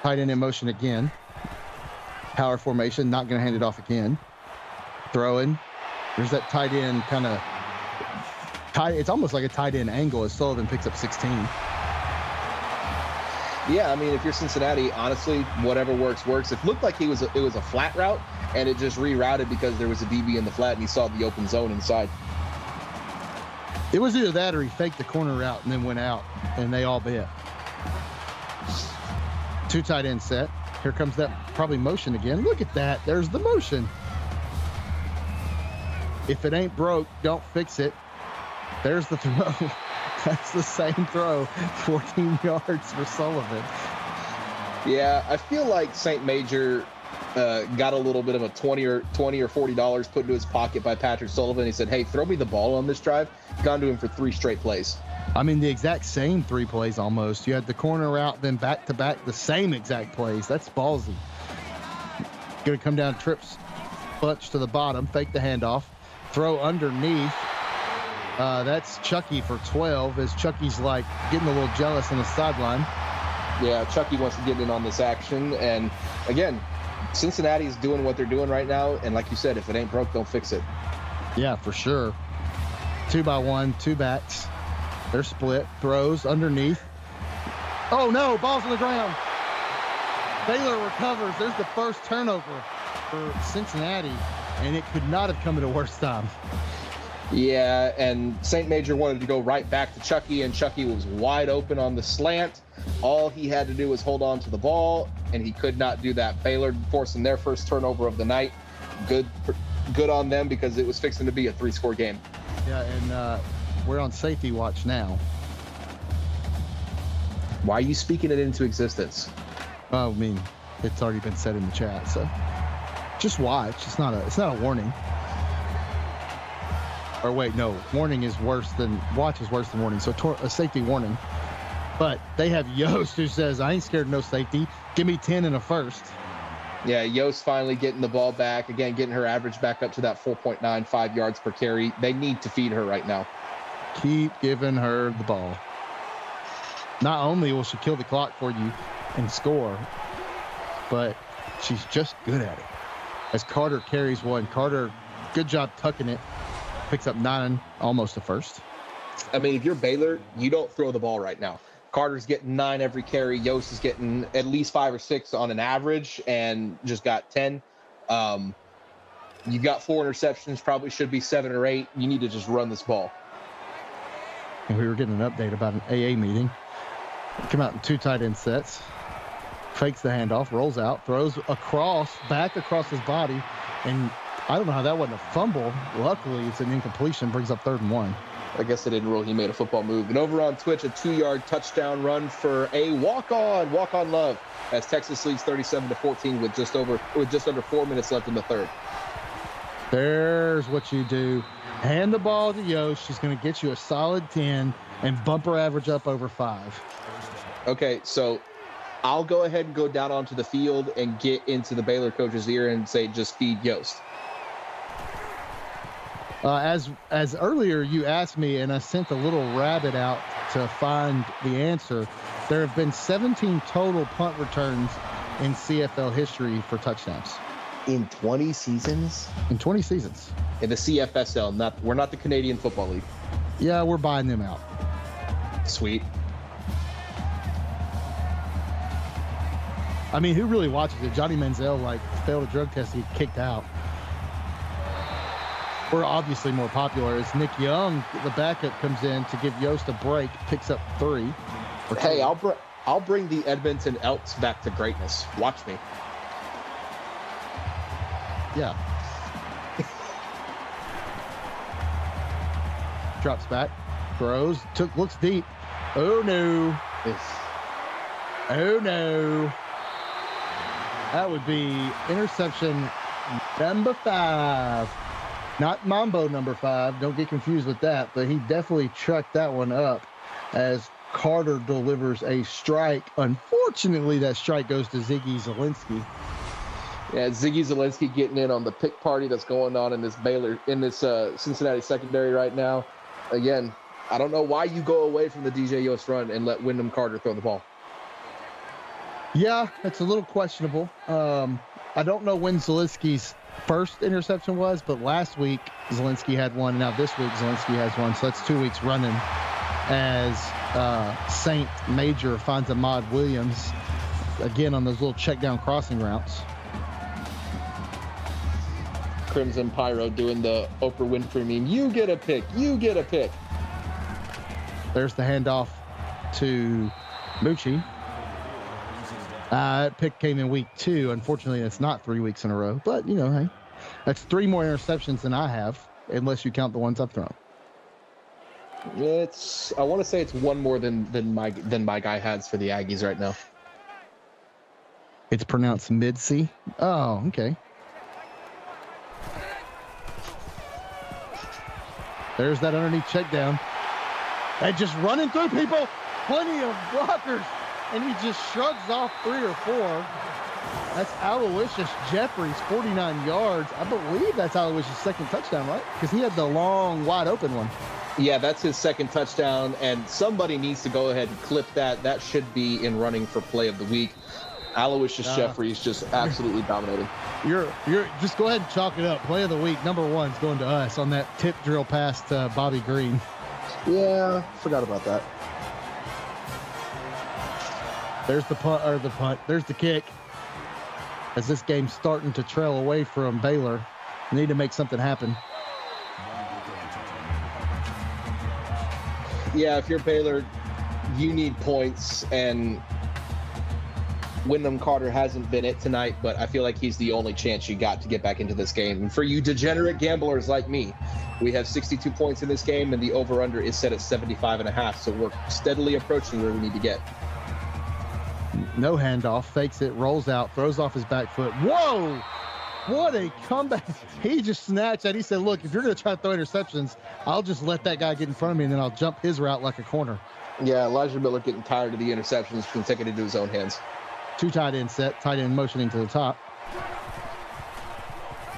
Tight end in motion again. Power formation, not going to hand it off again. Throwing. There's that tight end kind of tight. It's almost like a tight end angle as Sullivan picks up 16. Yeah, I mean, if you're Cincinnati, honestly, whatever works. It looked like it was a flat route, and it just rerouted because there was a DB in the flat, and he saw the open zone inside. It was either that or he faked the corner route and then went out, and they all bit. 2 tight end set. Here comes that probably motion again. Look at that. There's the motion. If it ain't broke, don't fix it. There's the throw. That's the same throw. 14 yards for Sullivan. Yeah, I feel like St. Major got a little bit of a $20 or $40 put into his pocket by Patrick Sullivan. He said, hey, throw me the ball on this drive. Gone to him for 3 straight plays. I mean, the exact same 3 plays almost. You had the corner route, then back-to-back, the same exact plays. That's ballsy. Going to come down, trips, bunch to the bottom, fake the handoff, throw underneath. That's Chucky for 12, as Chucky's getting a little jealous on the sideline. Yeah, Chucky wants to get in on this action. And again, Cincinnati's doing what they're doing right now. And like you said, if it ain't broke, don't fix it. Yeah, for sure. 2-by-1, 2 backs. They're split. Throws underneath. Oh, no. Ball's on the ground. Baylor recovers. There's the first turnover. for Cincinnati, and it could not have come at a worse time. Yeah, and St. Major wanted to go right back to Chucky, and Chucky was wide open on the slant. All he had to do was hold on to the ball, and he could not do that. Baylor forcing their first turnover of the night. Good on them, because it was fixing to be a 3-score game. Yeah, and we're on safety watch now. Why are you speaking it into existence? I mean, it's already been said in the chat, so just watch. It's not a warning. Or wait, no, warning is worse than watch is worse than warning. So a safety warning. But they have Yost who says, I ain't scared of no safety. Give me 10 and a first. Yeah, Yost finally getting the ball back. Again, getting her average back up to that 4.95 yards per carry. They need to feed her right now. Keep giving her the ball. Not only will she kill the clock for you and score, but she's just good at it. As Carter carries one. Carter, good job tucking it. Picks up 9, almost a first. I mean, if you're Baylor, you don't throw the ball right now. Carter's getting 9 every carry. Yost is getting at least 5 or 6 on an average, and just got 10. You've got 4 interceptions, probably should be 7 or 8. You need to just run this ball. And we were getting an update about an AA meeting. Come out in 2 tight end sets. Fakes the handoff, rolls out, throws back across his body, and I don't know how that wasn't a fumble. Luckily, it's an incompletion, brings up 3rd and 1. I guess they didn't rule he made a football move. And over on Twitch, a 2-yard touchdown run for a walk-on love, as Texas leads 37-14 with just under 4 minutes left in the third. There's what you do. Hand the ball to Yost. She's going to get you a solid 10 and bump her average up over 5. Okay, so I'll go ahead and go down onto the field and get into the Baylor coach's ear and say, just feed Yost. As earlier you asked me, and I sent a little rabbit out to find the answer, there have been 17 total punt returns in CFL history for touchdowns. In 20 seasons? In 20 seasons. In the CFSL, we're not the Canadian Football League. Yeah, we're buying them out. Sweet. I mean, who really watches it? Johnny Manziel, failed a drug test, he kicked out. We're obviously more popular as Nick Young, the backup, comes in to give Yost a break, picks up 3. Hey, I'll bring the Edmonton Elks back to greatness. Watch me. Yeah. Drops back, throws, looks deep. Oh no. Oh no. That would be interception number 5. Not Mambo number 5. Don't get confused with that, but he definitely trucked that one up as Carter delivers a strike. Unfortunately, that strike goes to Ziggy Zielinski. Yeah, Ziggy Zielinski getting in on the pick party that's going on in this Cincinnati secondary right now. Again, I don't know why you go away from the DJ Yost run and let Wyndham Carter throw the ball. Yeah, it's a little questionable. I don't know when Zielinski's first interception was, but last week Zielinski had one, and now this week Zielinski has one, so that's 2 weeks running as St. Major finds Ahmad Williams again on those little check down crossing routes. Crimson Pyro doing the Oprah Winfrey meme. You get a pick. There's the handoff to Mucci. That pick came in week 2. Unfortunately, it's not 3 weeks in a row. But, hey, that's 3 more interceptions than I have, unless you count the ones I've thrown. I want to say it's 1 more than my guy has for the Aggies right now. It's pronounced Midsey. Oh, okay. There's that underneath check down. And just running through people. Plenty of blockers. And he just shrugs off 3 or 4. That's Aloysius Jeffries, 49 yards. I believe that's Aloysius' second touchdown, right? Because he had the long, wide open one. Yeah, that's his second touchdown, and somebody needs to go ahead and clip that. That should be in running for play of the week. Aloysius Jeffries just absolutely dominating. You're just go ahead and chalk it up. Play of the week, number 1's going to us on that tip drill pass to Bobby Green. Yeah, forgot about that. There's the punt. There's the kick. as this game's starting to trail away from Baylor. They need to make something happen. Yeah, if you're Baylor, you need points, and Wyndham Carter hasn't been it tonight, but I feel like he's the only chance you got to get back into this game. And for you degenerate gamblers like me, we have 62 points in this game, and the over-under is set at 75.5, so we're steadily approaching where we need to get. No handoff, fakes it, rolls out, throws off his back foot. Whoa! What a comeback. He just snatched that. He said, look, if you're going to try to throw interceptions, I'll just let that guy get in front of me, and then I'll jump his route like a corner. Yeah, Elijah Miller getting tired of the interceptions from taking it into his own hands. 2 tight end set, tight end motioning to the top.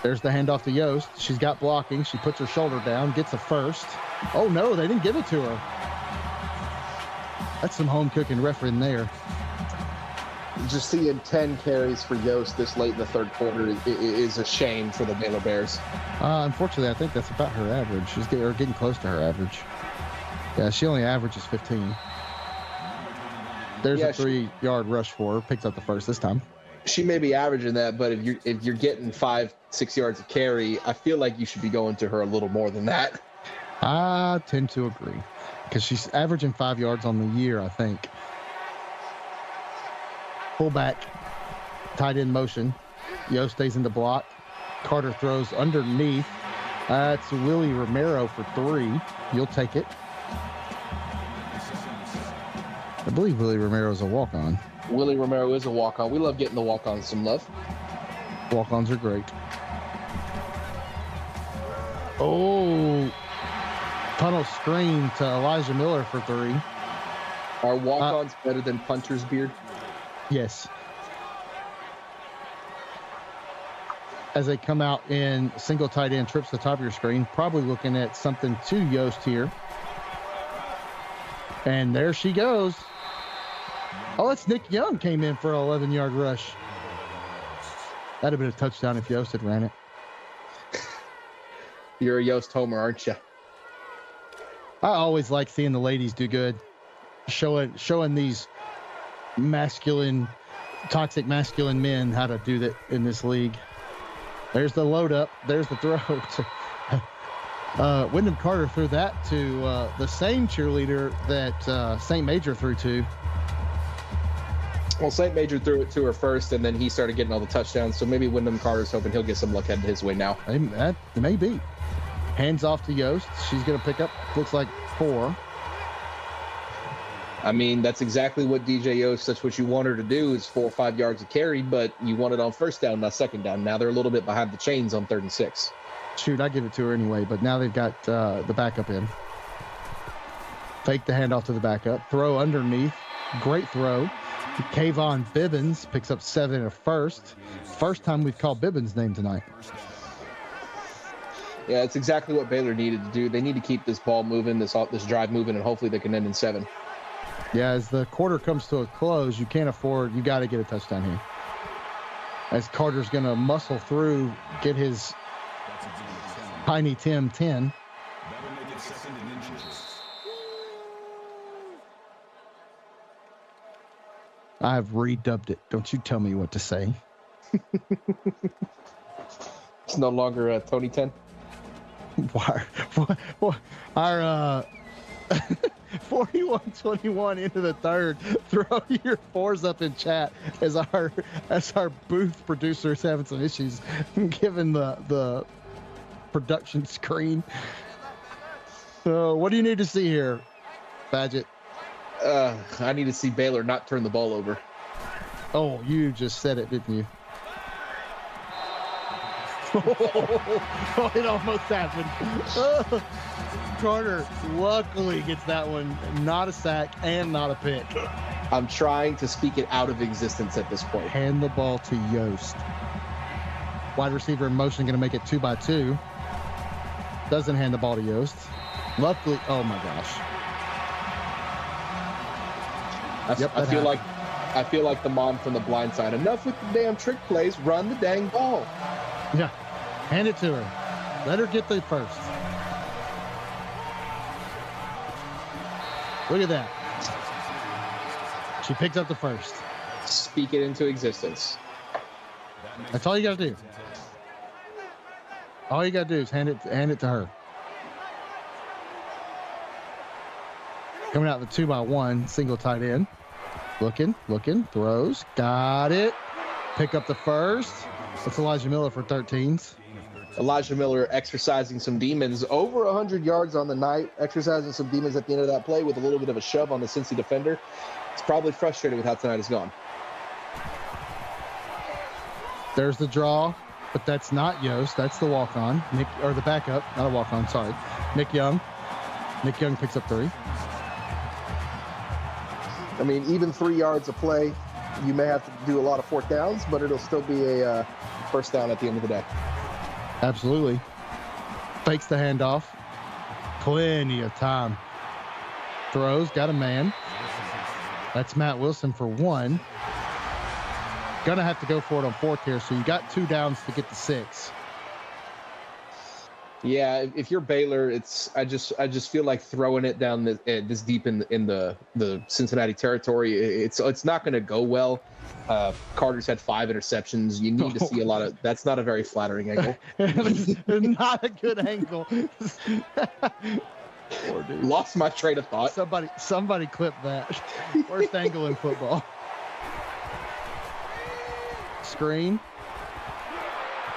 There's the handoff to Yost. She's got blocking. She puts her shoulder down, gets a first. Oh, no, they didn't give it to her. That's some home cooking refereeing there. Just seeing 10 carries for Yost this late in the third quarter is a shame for the Baylor Bears. Unfortunately, I think that's about her average. She's getting close to her average. Yeah, she only averages 15. There's a 3-yard rush for her. Picked up the first this time. She may be averaging that, but if you're getting 5-6 yards of carry, I feel like you should be going to her a little more than that. I tend to agree, because she's averaging 5 yards on the year, I think. Fullback, tight end motion. Yost stays in the block. Carter throws underneath. That's Willie Romero for 3. You'll take it. I believe Willie Romero is a walk-on. Willie Romero is a walk-on. We love getting the walk-ons some love. Walk-ons are great. Oh, tunnel screen to Elijah Miller for 3. Are walk-ons better than punter's beard? Yes. As they come out in single tight end trips to the top of your screen, probably looking at something to Yost here. And there she goes. Oh, that's Nick Young came in for an 11-yard rush. That'd have been a touchdown if Yost had ran it. You're a Yost homer, aren't you? I always like seeing the ladies do good. Showing these toxic masculine men how to do that in this league. There's the load up. There's the throw. Wyndham Carter threw that to the same cheerleader that St. Major threw to. Well, St. Major threw it to her first, and then he started getting all the touchdowns. So maybe Wyndham Carter's hoping he'll get some luck headed his way now. That may be. Hands off to Yost. She's going to pick up, looks like 4. I mean, that's exactly what DJ Yost, that's what you want her to do, is 4 or 5 yards of carry, but you want it on first down, not second down. Now they're a little bit behind the chains on 3rd and 6. Shoot, I give it to her anyway, but now they've got the backup in. Fake the handoff to the backup. Throw underneath. Great throw. Kayvon Bibbins picks up 7 and a first. First time we've called Bibbins' name tonight. Yeah, it's exactly what Baylor needed to do. They need to keep this ball moving, this drive moving, and hopefully they can end in 7. Yeah, as the quarter comes to a close, you got to get a touchdown here. As Carter's going to muscle through, get his Tiny Tim 10. I've redubbed it. Don't you tell me what to say. It's no longer Tony 10. Why? Our 41-21 into the third. Throw your 4s up in chat as our booth producer is having some issues given the production screen. So what do you need to see here, Badgett? I need to see Baylor not turn the ball over. Oh, you just said it, didn't you? Oh, it almost happened. Carter luckily gets that one. Not a sack and not a pick. I'm trying to speak it out of existence at this point. Hand the ball to Yost. Wide receiver in motion, going to make it 2-by-2. Doesn't hand the ball to Yost. Luckily, oh my gosh. I feel like the mom from the blind side. Enough with the damn trick plays. Run the dang ball. Yeah. Hand it to her. Let her get the first. Look at that. She picked up the first. Speak it into existence. That's all you got to do. All you got to do is hand it to her. Coming out the 2x1, single tight end. Looking, throws, got it. Pick up the first. It's Elijah Miller for 13s. Elijah Miller exercising some demons, over 100 yards on the night, exercising some demons at the end of that play with a little bit of a shove on the Cincy defender. It's probably frustrated with how tonight has gone. There's the draw, but that's not Yost. That's the walk-on, or the backup, not a walk-on, sorry. Nick Young. Nick Young picks up 3. I mean, even 3 yards of play, you may have to do a lot of fourth downs, but it'll still be a first down at the end of the day. Absolutely. Fakes the handoff. Plenty of time. Throws, got a man. That's Matt Wilson for 1. Gonna have to go for it on 4th here, so you got 2 downs to get to 6. Yeah, if you're Baylor, I just feel like throwing it down this deep in the Cincinnati territory. It's not going to go well. Carter's had 5 interceptions. You need to see a lot of. That's not a very flattering angle. Not a good angle. Poor dude. Lost my train of thought. Somebody clip that. Worst angle in football. Screen.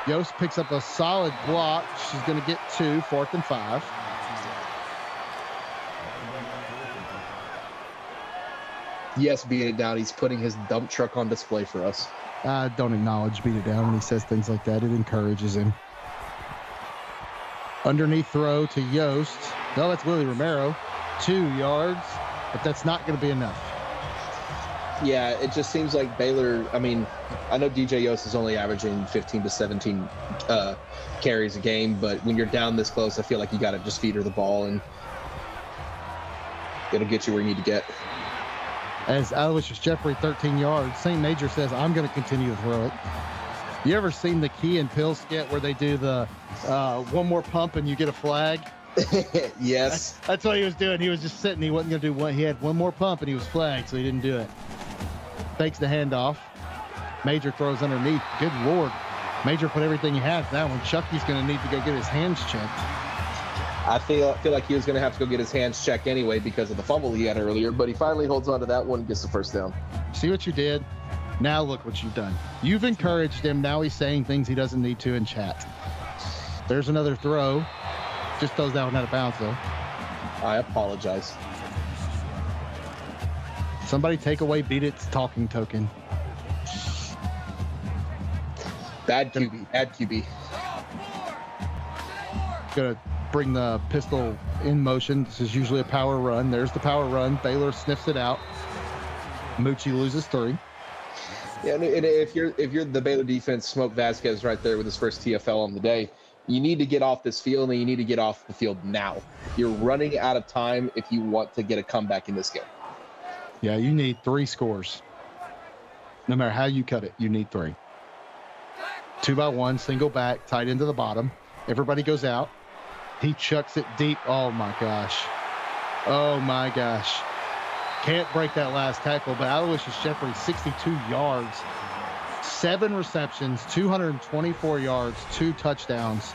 Yost picks up a solid block. She's going to get 2, 4th and 5. Yes, beat it down. He's putting his dump truck on display for us. Don't acknowledge beat it down when he says things like that. It encourages him. Underneath throw to Yost. No, that's Willie Romero. 2 yards, but that's not going to be enough. Yeah, it just seems like Baylor. I mean, I know DJ Yost is only averaging 15 to 17 carries a game, but when you're down this close, I feel like you got to just feed her the ball, and it'll get you where you need to get. As Aloysius Jeffrey, 13 yards. St. Major says, I'm going to continue to throw it. You ever seen the Key and Pill skit where they do the one more pump and you get a flag? Yes. That's what he was doing. He was just sitting. He wasn't going to do one. He had one more pump and he was flagged, so he didn't do it. Fakes the handoff. Major throws underneath. Good Lord. Major put everything he has. That one, Chucky's going to need to go get his hands checked. I feel like he was going to have to go get his hands checked anyway because of the fumble he had earlier, but he finally holds on to that one and gets the first down. See what you did? Now look what you've done. You've encouraged him. Now he's saying things he doesn't need to in chat. There's another throw. Just throws that one out of bounds, though. I apologize. Somebody take away Beat It's talking token. Bad QB. Bad QB. Gonna bring the pistol in motion. This is usually a power run. There's the power run. Baylor sniffs it out. Moochie loses 3. Yeah, and if you're the Baylor defense, Smoke Vasquez right there with his first TFL on the day. You need to get off this field, and you need to get off the field now. You're running out of time if you want to get a comeback in this game. Yeah, you need 3 scores. No matter how you cut it, you need 3. 2x1, single back, tight into the bottom. Everybody goes out. He chucks it deep. Oh, my gosh. Oh, my gosh. Can't break that last tackle, but Aloysius Jeffrey, 62 yards. 7 receptions, 224 yards, 2 touchdowns.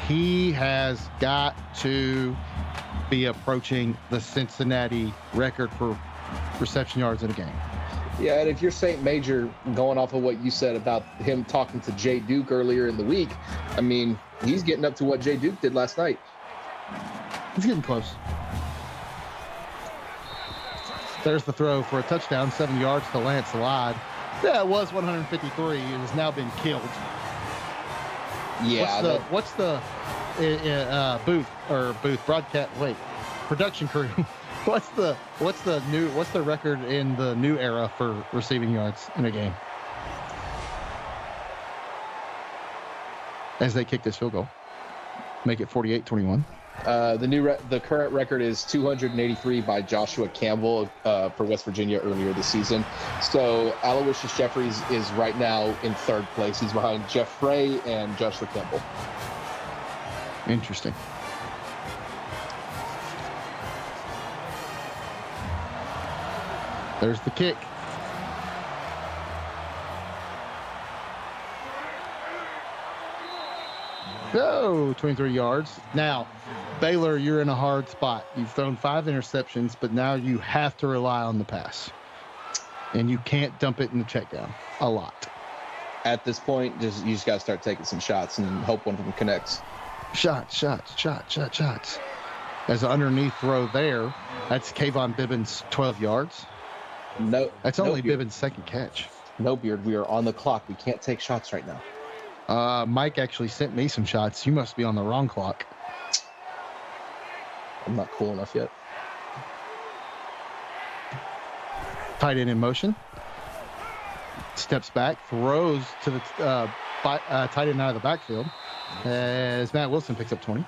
He has got to be approaching the Cincinnati record for reception yards in a game. Yeah, and if you're St. Major, going off of what you said about him talking to Jay Duke earlier in the week, I mean, he's getting up to what Jay Duke did last night. He's getting close. There's the throw for a touchdown, 7 yards to Lance Lod. Yeah, it was 153. It has now been killed. Yeah. What's the booth broadcast? Wait, production crew. What's the record in the new era for receiving yards in a game? As they kick this field goal, make it 48-21. The current record is 283 by Joshua Campbell for West Virginia earlier this season. So Aloysius Jeffries is right now in 3rd place. He's behind Jeff Frey and Joshua Campbell. Interesting. There's the kick. Oh, 23 yards. Now, Baylor, you're in a hard spot. You've thrown 5 interceptions, but now you have to rely on the pass. And you can't dump it in the check down a lot. At this point, you just got to start taking some shots and hope one of them connects. Shots. As an underneath throw there, that's Kayvon Bibbins' 12 yards. No. That's only Bibbins' second catch. No, Beard, we are on the clock. We can't take shots right now. Mike actually sent me some shots. You must be on the wrong clock. I'm not cool enough yet. Tight end in motion. Steps back, throws to the tight end out of the backfield as Matt Wilson picks up 20.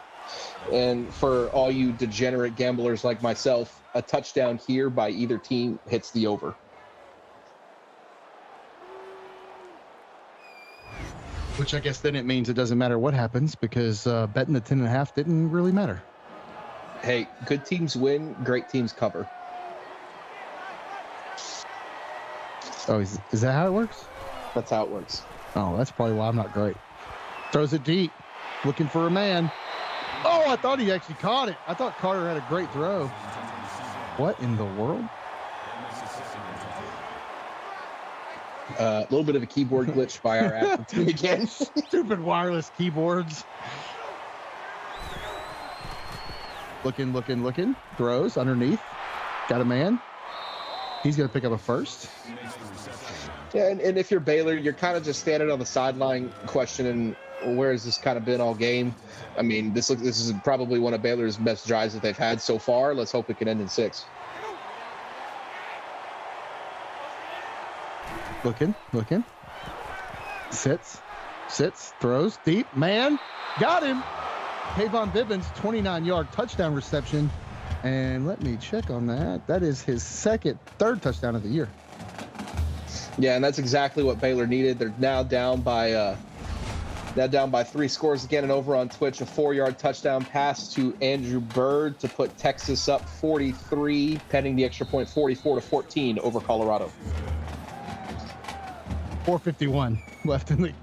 And for all you degenerate gamblers like myself, a touchdown here by either team hits the over. Which I guess then it means it doesn't matter what happens because betting the 10.5 didn't really matter. Hey, good teams win, great teams cover. Oh, is that how it works? That's how it works. Oh, that's probably why I'm not great. Throws it deep, looking for a man. Oh, I thought he actually caught it. I thought Carter had a great throw. What in the world? A little bit of a keyboard glitch by our app team again. Stupid wireless keyboards. Looking. Throws underneath. Got a man. He's going to pick up a first. Yeah, and if you're Baylor, you're kind of just standing on the sideline questioning, where has this kind of been all game? I mean, this is probably one of Baylor's best drives that they've had so far. Let's hope it can end in 6. Looking. Sits, throws deep. Man, got him. Kayvon Bibbins, 29-yard touchdown reception. And let me check on that. That is his third touchdown of the year. Yeah, and that's exactly what Baylor needed. They're now down by 3 scores again. And over on Twitch, a 4-yard touchdown pass to Andrew Bird to put Texas up 43, pending the extra point, 44-14 over Colorado. 4:51 left in the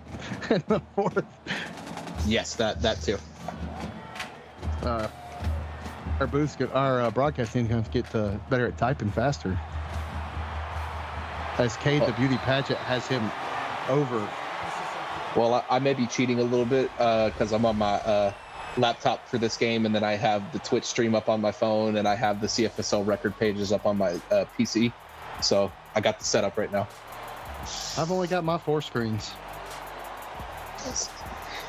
fourth. Yes, that too. Our broadcasting is going to get better at typing faster. As Cade the Beauty Pageant has him over. Well, I may be cheating a little bit because I'm on my laptop for this game, and then I have the Twitch stream up on my phone, and I have the CFSL record pages up on my PC. So I got the setup right now. I've only got my 4 screens.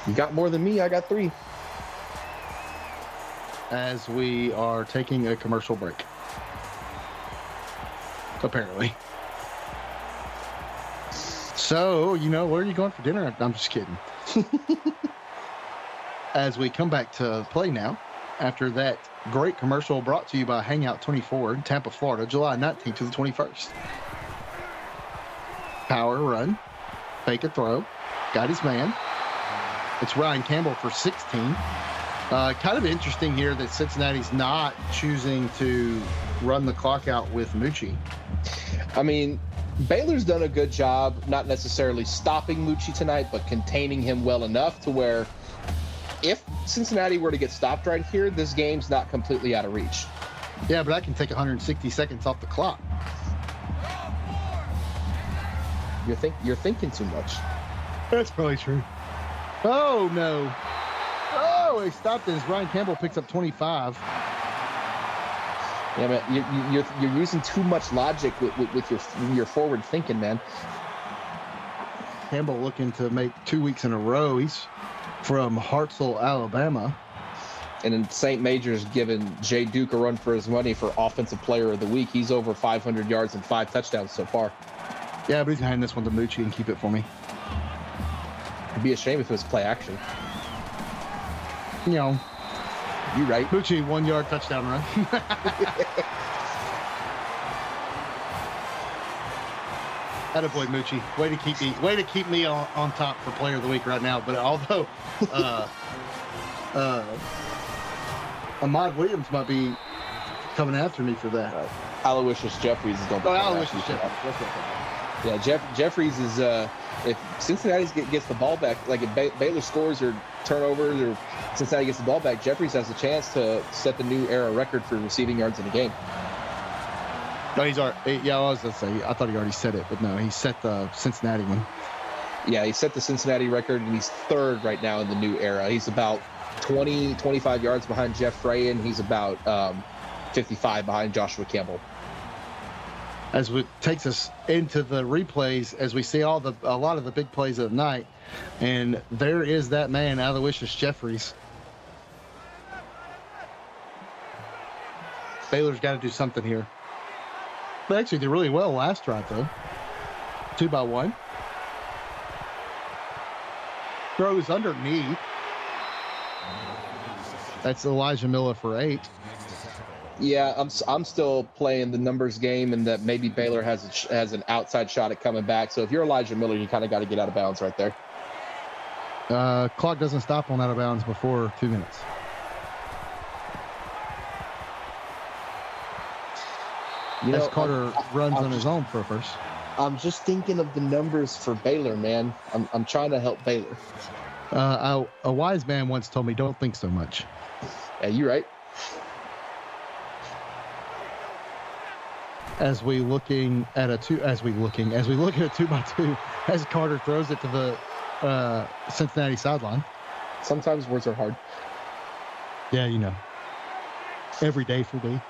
You got more than me. I got 3. As we are taking a commercial break. Apparently. So, where are you going for dinner? I'm just kidding. As we come back to play now, after that great commercial brought to you by Hangout 24 in Tampa, Florida, July 19th to the 21st. Power run, fake a throw, got his man. It's Ryan Campbell for 16. Kind of interesting here that Cincinnati's not choosing to run the clock out with Mucci. I mean, Baylor's done a good job, not necessarily stopping Mucci tonight, but containing him well enough to where if Cincinnati were to get stopped right here, this game's not completely out of reach. Yeah, but I can take 160 seconds off the clock. You're thinking too much. That's probably true. Oh, no. Oh, he stopped it as Ryan Campbell picks up 25. Yeah, man, you're using too much logic with your forward thinking, man. Campbell looking to make 2 weeks in a row. He's from Hartselle, Alabama. And in St. Major's giving Jay Duke a run for his money for Offensive Player of the Week. He's over 500 yards and 5 touchdowns so far. Yeah, but he's handing this one to Mucci and keep it for me. It'd be a shame if it was play action. You're right. Mucci, 1-yard touchdown run. Attaboy, Mucci. Way to keep me on top for Player of the Week right now. But although Ahmad Williams might be coming after me for that. Aloysius Jeffries is going to be Aloysius Jeffries. That's what Yeah, Jeffries is if Cincinnati gets the ball back, like if Baylor scores or turnovers or Cincinnati gets the ball back, Jeffries has a chance to set the new era record for receiving yards in a game. No, he's already. Yeah, I was gonna say. I thought he already said it, but no, he set the Cincinnati one. Yeah, he set the Cincinnati record, and he's third right now in the new era. He's about 25 yards behind Jeff Frey, and he's about 55 behind Joshua Campbell. As it takes us into the replays, as we see a lot of the big plays of the night, and there is that man, Aloysius Jeffries. Baylor's got to do something here. They actually did really well last drive, though. 2-by-1. Throws underneath. That's Elijah Miller for 8. Yeah, I'm still playing the numbers game, and that maybe Baylor has an outside shot at coming back. So if you're Elijah Miller, you kind of got to get out of bounds right there. Clock doesn't stop on out of bounds before 2 minutes. As Carter runs on his own for a first. I'm just thinking of the numbers for Baylor, man. I'm trying to help Baylor. A wise man once told me, "Don't think so much." Yeah, you're right. As we look at a 2-by-2, as Carter throws it to the Cincinnati sideline. Sometimes words are hard. Yeah, you know. Every day for me.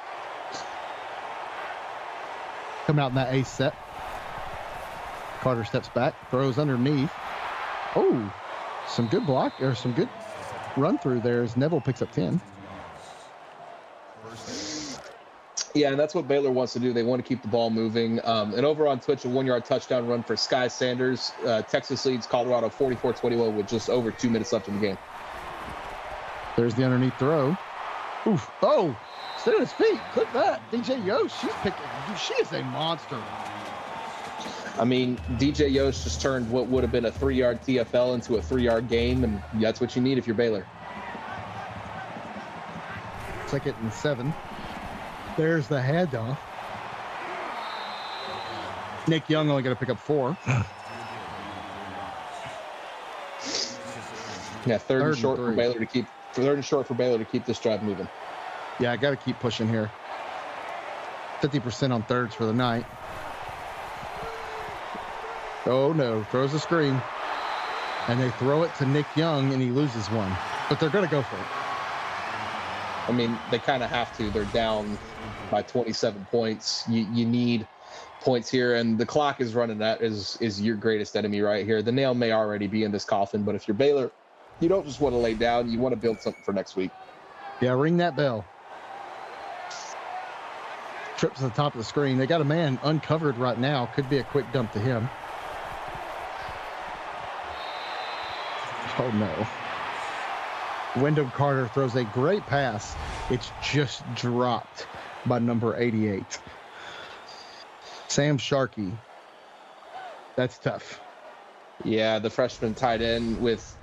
Come out in that ace set. Carter steps back, throws underneath. Oh, some good block or some good run through there as Neville picks up 10. Yeah, and that's what Baylor wants to do. They want to keep the ball moving. And over on Twitch, a 1-yard touchdown run for Sky Sanders. Texas leads Colorado 44-21 with just over 2 minutes left in the game. There's the underneath throw. Oof. Oh, stay on his feet. Clip that. DJ Yost, she is a monster. I mean, DJ Yost just turned what would have been a 3-yard TFL into a 3-yard game, and that's what you need if you're Baylor. 2nd and 7. There's the handoff. Nick Young only going to pick up 4. Yeah, third and short for Baylor to keep this drive moving. Yeah, I got to keep pushing here. 50% on thirds for the night. Oh no, throws a screen. And they throw it to Nick Young and he loses one. But they're going to go for it. I mean, they kind of have to. They're down by 27 points. You need points here, and the clock is running. That is your greatest enemy right here. The nail may already be in this coffin, but if you're Baylor, you don't just want to lay down. You want to build something for next week. Yeah, ring that bell. Trip to the top of the screen. They got a man uncovered right now. Could be a quick dump to him. Oh, no. Wyndham Carter throws a great pass. It's just dropped by number 88. Sam Sharkey. That's tough. Yeah, the freshman tight end with,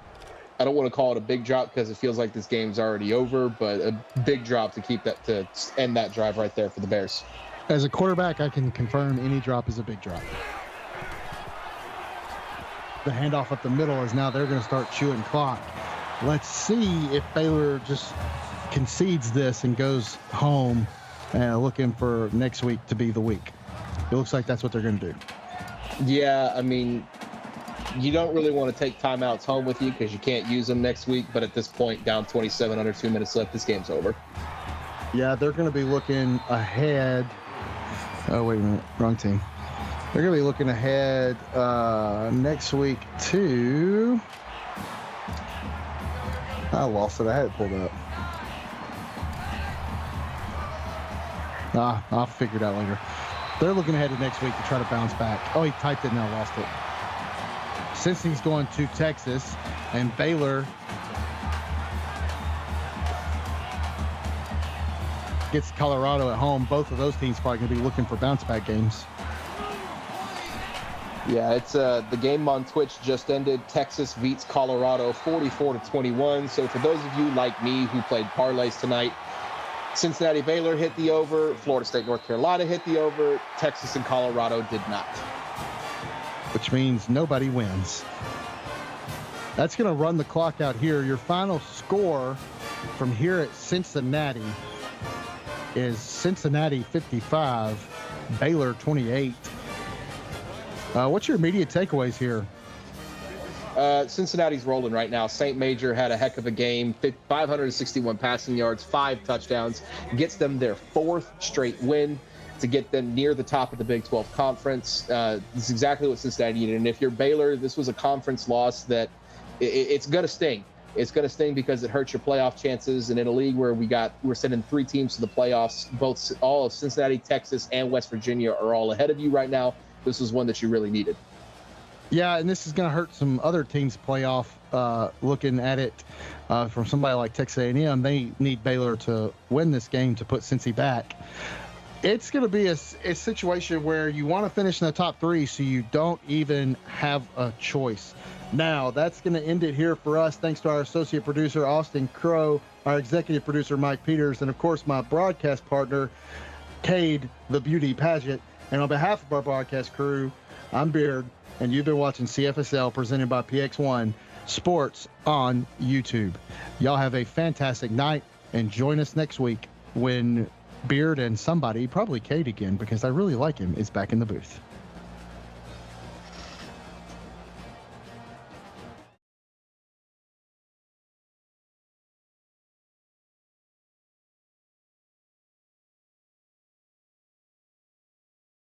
I don't want to call it a big drop because it feels like this game's already over, but a big drop to end that drive right there for the Bears. As a quarterback, I can confirm any drop is a big drop. The handoff up the middle is now they're going to start chewing clock. Let's see if Baylor just concedes this and goes home looking for next week to be the week. It looks like that's what they're going to do. Yeah, I mean, you don't really want to take timeouts home with you because you can't use them next week. But at this point, down 27, under 2 minutes left, this game's over. Yeah, they're going to be looking ahead. Oh, wait a minute. Wrong team. They're going to be looking ahead next week to... I lost it. I had it pulled up. I'll figure it out later. They're looking ahead to next week to try to bounce back. Oh, he typed it and I lost it. Since he's going to Texas and Baylor gets Colorado at home, both of those teams probably going to be looking for bounce back games. Yeah, it's the game on Twitch just ended. Texas beats Colorado 44-21. So for those of you like me who played parlays tonight, Cincinnati Baylor hit the over, Florida State North Carolina hit the over, Texas and Colorado did not. which means nobody wins. That's going to run the clock out here. Your final score from here at Cincinnati is Cincinnati 55, Baylor 28. What's your immediate takeaways here? Cincinnati's rolling right now. St. Major had a heck of a game, 561 passing yards, 5 touchdowns, gets them their 4th straight win to get them near the top of the Big 12 conference. This is exactly what Cincinnati needed. And if you're Baylor, this was a conference loss that it's going to sting. It's going to sting because it hurts your playoff chances. And in a league where we're sending 3 teams to the playoffs, all of Cincinnati, Texas, and West Virginia are all ahead of you right now. This was one that you really needed. Yeah, and this is going to hurt some other teams' playoff. Looking at it from somebody like Texas A&M, they need Baylor to win this game to put Cincy back. It's going to be a situation where you want to finish in the top 3 so you don't even have a choice. Now, that's going to end it here for us. Thanks to our associate producer, Austin Crow, our executive producer, Mike Peters, and, of course, my broadcast partner, Cade the Beauty Pageant. And on behalf of our broadcast crew, I'm Beard, and you've been watching CFSL presented by PX1 Sports on YouTube. Y'all have a fantastic night, and join us next week when Beard and somebody, probably Cade again, because I really like him, is back in the booth.